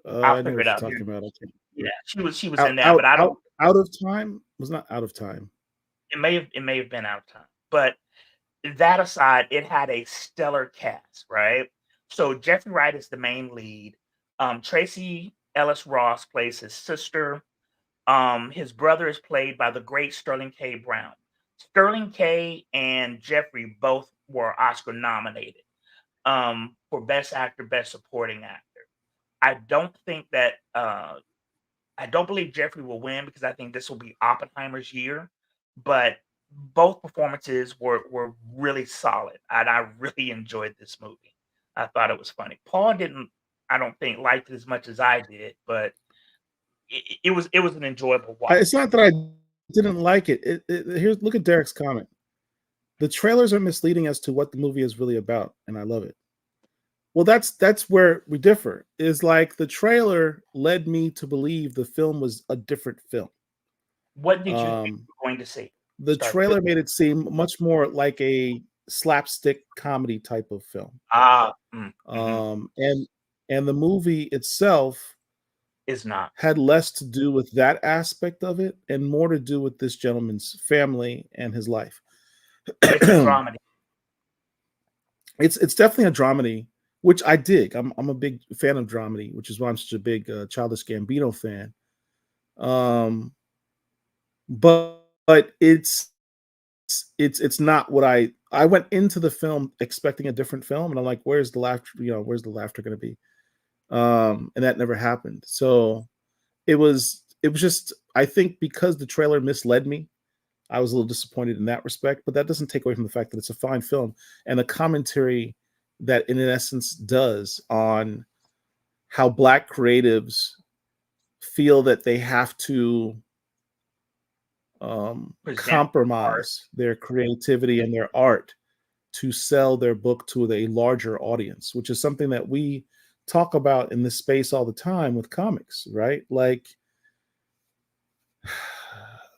I'll figure it out. Talking about it. Yeah, she was in that, but I don't. Out of Time was not Out of Time. It may have been Out of Time, but that aside, it had a stellar cast, right? So Jeffrey Wright is the main lead. Tracy Ellis Ross plays his sister. His brother is played by the great Sterling K. Brown. Sterling K. and Jeffrey both were Oscar nominated for Best Actor, Best Supporting Actor. I don't believe Jeffrey will win because I think this will be Oppenheimer's year, but both performances were really solid, and I really enjoyed this movie. I thought it was funny. Paul didn't, I don't think, liked it as much as I did, but it was an enjoyable watch. It's not that I didn't like it. Here's, look at Derek's comment. The trailers are misleading as to what the movie is really about, and I love it. Well, that's where we differ. Is like the trailer led me to believe the film was a different film. What did you think you were going to see? The trailer made it seem much more like a slapstick comedy type of film. And the movie itself is not, had less to do with that aspect of it and more to do with this gentleman's family and his life. It's a dramedy. It's definitely a dramedy, which I dig. I'm a big fan of dramedy, which is why I'm such a big Childish Gambino fan. But it's not what I went into the film expecting a different film, and I'm like, where's the laughter? Where's the laughter going to be? And that never happened. So it was just, I think because the trailer misled me, I was a little disappointed in that respect, but that doesn't take away from the fact that it's a fine film and the commentary that in essence does on how Black creatives feel that they have to Present art. compromise their creativity and their art to sell their book to a larger audience, which is something that we talk about in this space all the time with comics, right? Like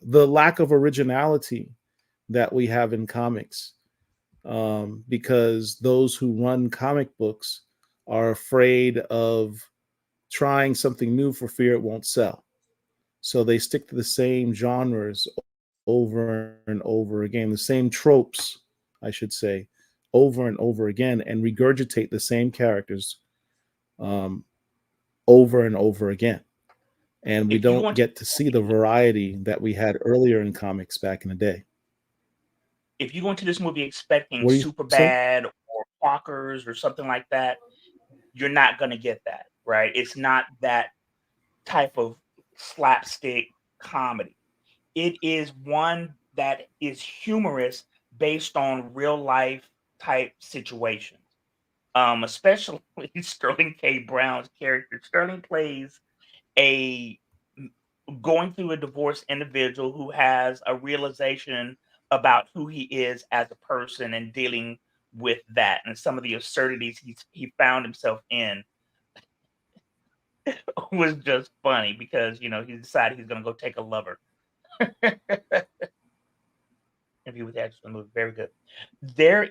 the lack of originality that we have in comics, because those who run comic books are afraid of trying something new for fear it won't sell. So they stick to the same genres over and over again, the same tropes, I should say, over and over again, and regurgitate the same characters over and over again. And we If you don't want get to see the variety that we had earlier in comics back in the day. if you go into this movie expecting What do you super say? bad or Clockers or something like that, you're not going to get that, right? It's not that type of slapstick comedy. It is one that is humorous based on real life type situations. Especially Sterling K. Brown's character. Sterling plays a going through a divorced individual who has a realization about who he is as a person and dealing with that and some of the absurdities he found himself in was just funny because he decided he's going to go take a lover. Interview with the actors in the movie, very good. There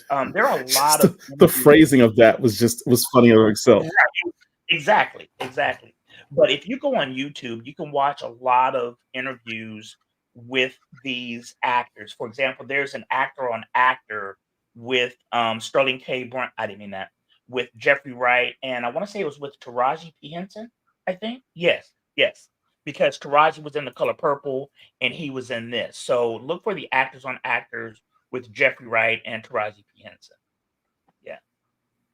are a lot of The phrasing of that was funny in itself. Exactly. But if you go on YouTube, you can watch a lot of interviews with these actors. For example, there's an actor on actor with Sterling K. Brown. I didn't mean that. With Jeffrey Wright, and I want to say it was with Taraji P. Henson, I think. Yes. Because Taraji was in The Color Purple and he was in this. So look for the actors on actors with Jeffrey Wright and Taraji P. Henson. Yeah.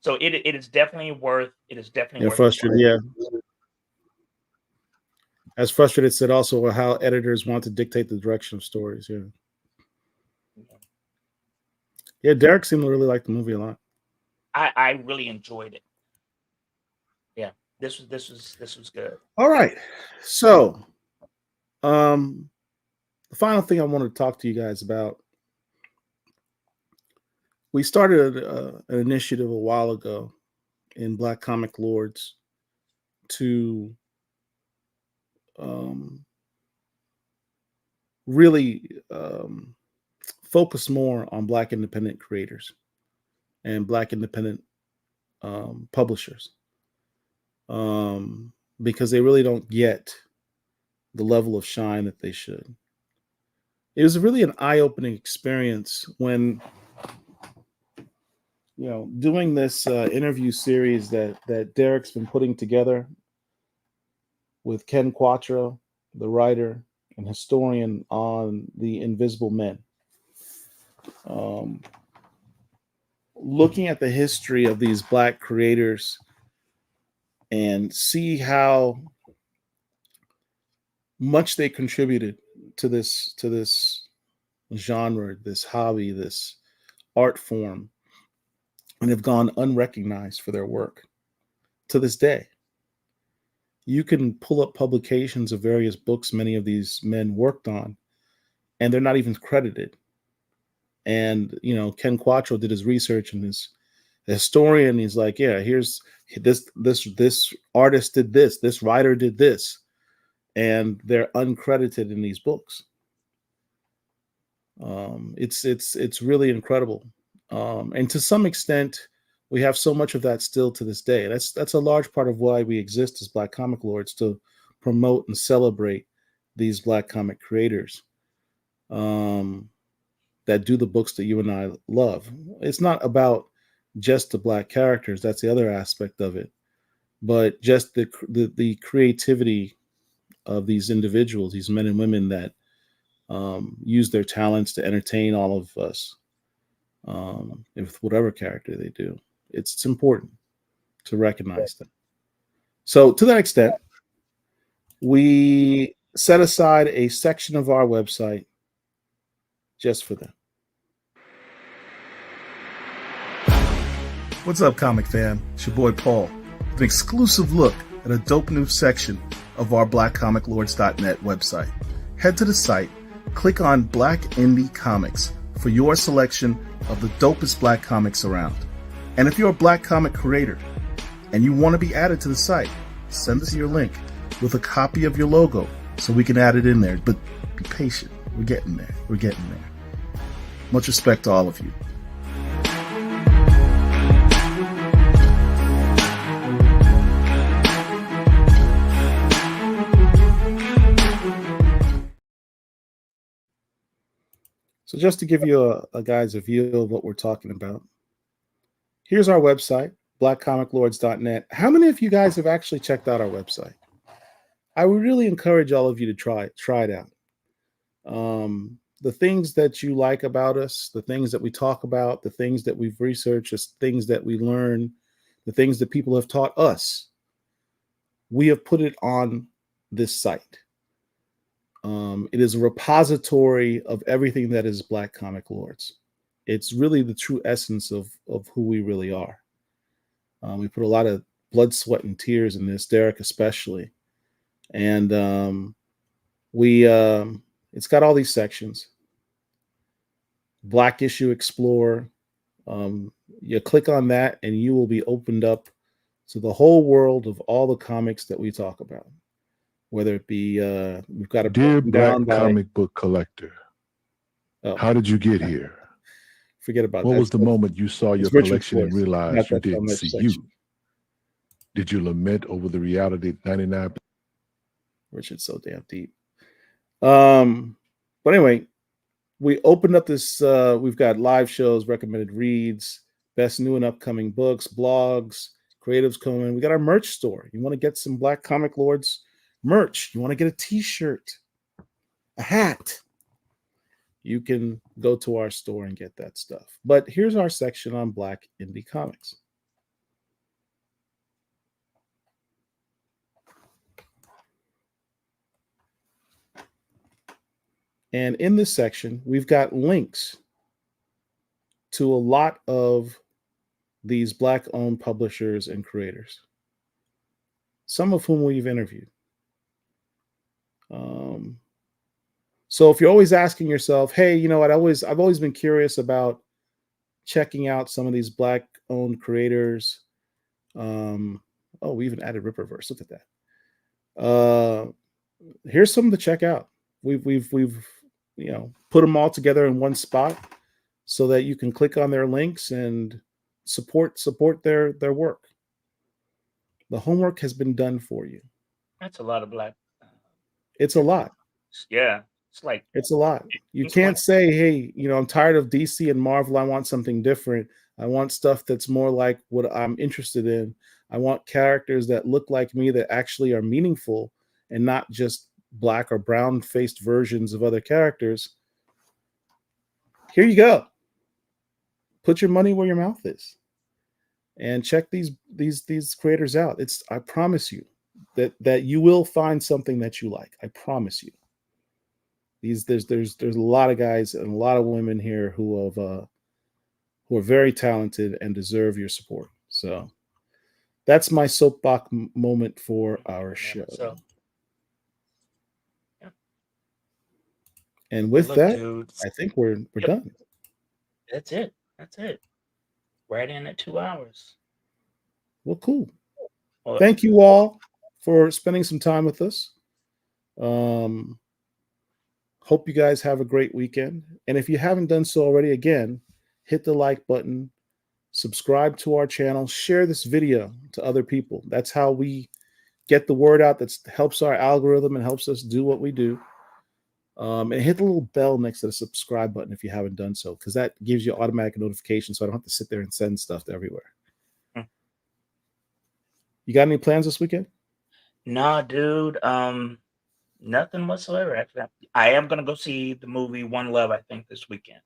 So it is definitely worth worth frustrated. Yeah. As Frustrated said also how editors want to dictate the direction of stories. Yeah. Yeah, Derek seemed to really like the movie a lot. I really enjoyed it. Yeah, this was good. All right. So the final thing I wanted to talk to you guys about. We started an initiative a while ago in Black Comic Lords to really focus more on Black independent creators and Black independent publishers, because they really don't get the level of shine that they should. It was really an eye-opening experience when, doing this interview series that Derek's been putting together with Ken Quattro, the writer and historian, on the Invisible Men. Looking at the history of these Black creators and see how much they contributed to this genre, this hobby, this art form, and have gone unrecognized for their work to this day. You can pull up publications of various books many of these men worked on, and they're not even credited. And, Ken Quattro did his research, and his historian, he's like, yeah, here's this artist did this writer did this, and they're uncredited in these books. It's really incredible. And to some extent, we have so much of that still to this day. That's a large part of why we exist as Black Comic Lords, to promote and celebrate these Black comic creators that do the books that you and I love. It's not about just the Black characters. That's the other aspect of it. But just the creativity of these individuals, these men and women that use their talents to entertain all of us with whatever character they do. It's important to recognize them. So to that extent, we set aside a section of our website just for them. What's up, comic fan? It's your boy Paul with an exclusive look at a dope new section of our blackcomiclords.net website. Head to the site click on Black Indie Comics for your selection of the dopest black comics around. And if you're a black comic creator and you want to be added to the site, send us your link with a copy of your logo so we can add it in there. But be patient. We're getting there. We're getting there. Much respect to all of you. So just to give you a guys a view of what we're talking about, here's our website, blackcomiclords.net. How many of you guys have actually checked out our website? I would really encourage all of you to try it out. The things that you like about us, the things that we talk about, the things that we've researched, the things that we learn, the things that people have taught us, we have put it on this site. It is a repository of everything that is Black Comic Lords. It's really the true essence of who we really are. We put a lot of blood, sweat, and tears in this, Derek especially. And it's got all these sections. Black Issue Explorer. You click on that and you will be opened up to the whole world of all the comics that we talk about. Whether it be, we've got a Dear Black Comic Book Collector, how did you get here? Forget about that. What was the moment you saw your collection and realized you didn't see you? Did you lament over the reality of 99? Richard's so damn deep. But anyway, we opened up this, we've got live shows, recommended reads, best new and upcoming books, blogs, creatives coming. We got our merch store. You want to get some Black Comic Lords merch, you want to get a t-shirt, a hat, you can go to our store and get that stuff. But here's our section on Black Indie Comics. And in this section, we've got links to a lot of these Black-owned publishers and creators, some of whom we've interviewed. So if you're always asking yourself, hey, you know what, I've always been curious about checking out some of these Black-owned creators. We even added Ripperverse. Look at that. Here's some to check out. We've put them all together in one spot so that you can click on their links and support their work. The homework has been done for you. That's a lot of Black. It's a lot. Yeah. It's a lot. You can't say, hey, I'm tired of DC and Marvel. I want something different. I want stuff that's more like what I'm interested in. I want characters that look like me that actually are meaningful and not just black or brown faced versions of other characters. Here you go. Put your money where your mouth is and check these creators out. I promise you that you will find something that you like. I promise you. There's a lot of guys and a lot of women here who are very talented and deserve your support. So that's my soapbox moment for our show. So, yeah. And with that, dude, I think we're done. That's it. Right in at 2 hours. Well, cool. Well, thank you all for spending some time with us. Hope you guys have a great weekend. And if you haven't done so already, again, hit the like button, subscribe to our channel, share this video to other people. That's how we get the word out. That helps our algorithm and helps us do what we do. And hit the little bell next to the subscribe button if you haven't done so, because that gives you automatic notification so I don't have to sit there and send stuff to everywhere. You got any plans this weekend? Nah, dude. Nothing whatsoever. Actually, I am gonna go see the movie One Love, I think, this weekend.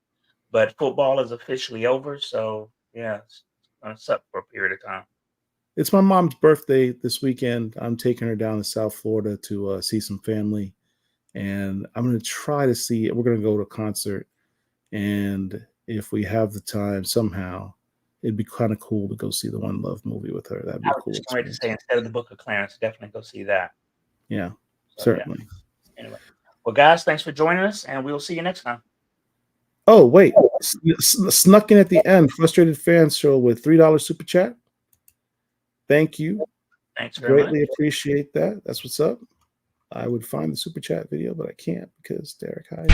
But football is officially over, so yeah, it's gonna suck for a period of time. It's my mom's birthday this weekend. I'm taking her down to South Florida to see some family, and I'm gonna try to see. We're gonna go to a concert, and if we have the time somehow, it'd be kind of cool to go see the One Love movie with her. That'd be cool. I was going to say, instead of the Book of Clarence, definitely go see that. Yeah. Certainly. Yeah. Anyway, Well, guys, thanks for joining us, and we'll see you next time. Oh, wait. Snuck in at the end. Frustrated Fans Show with $3 super chat. Thank you. Thanks very Greatly much. appreciate that. That's what's up. I would find the super chat video, but I can't because Derek hides.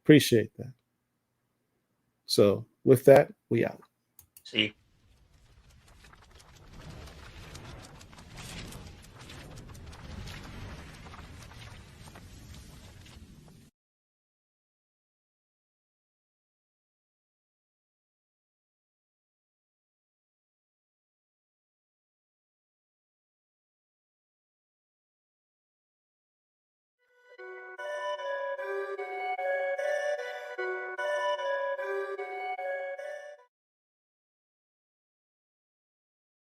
Appreciate that. So with that, we out. See you.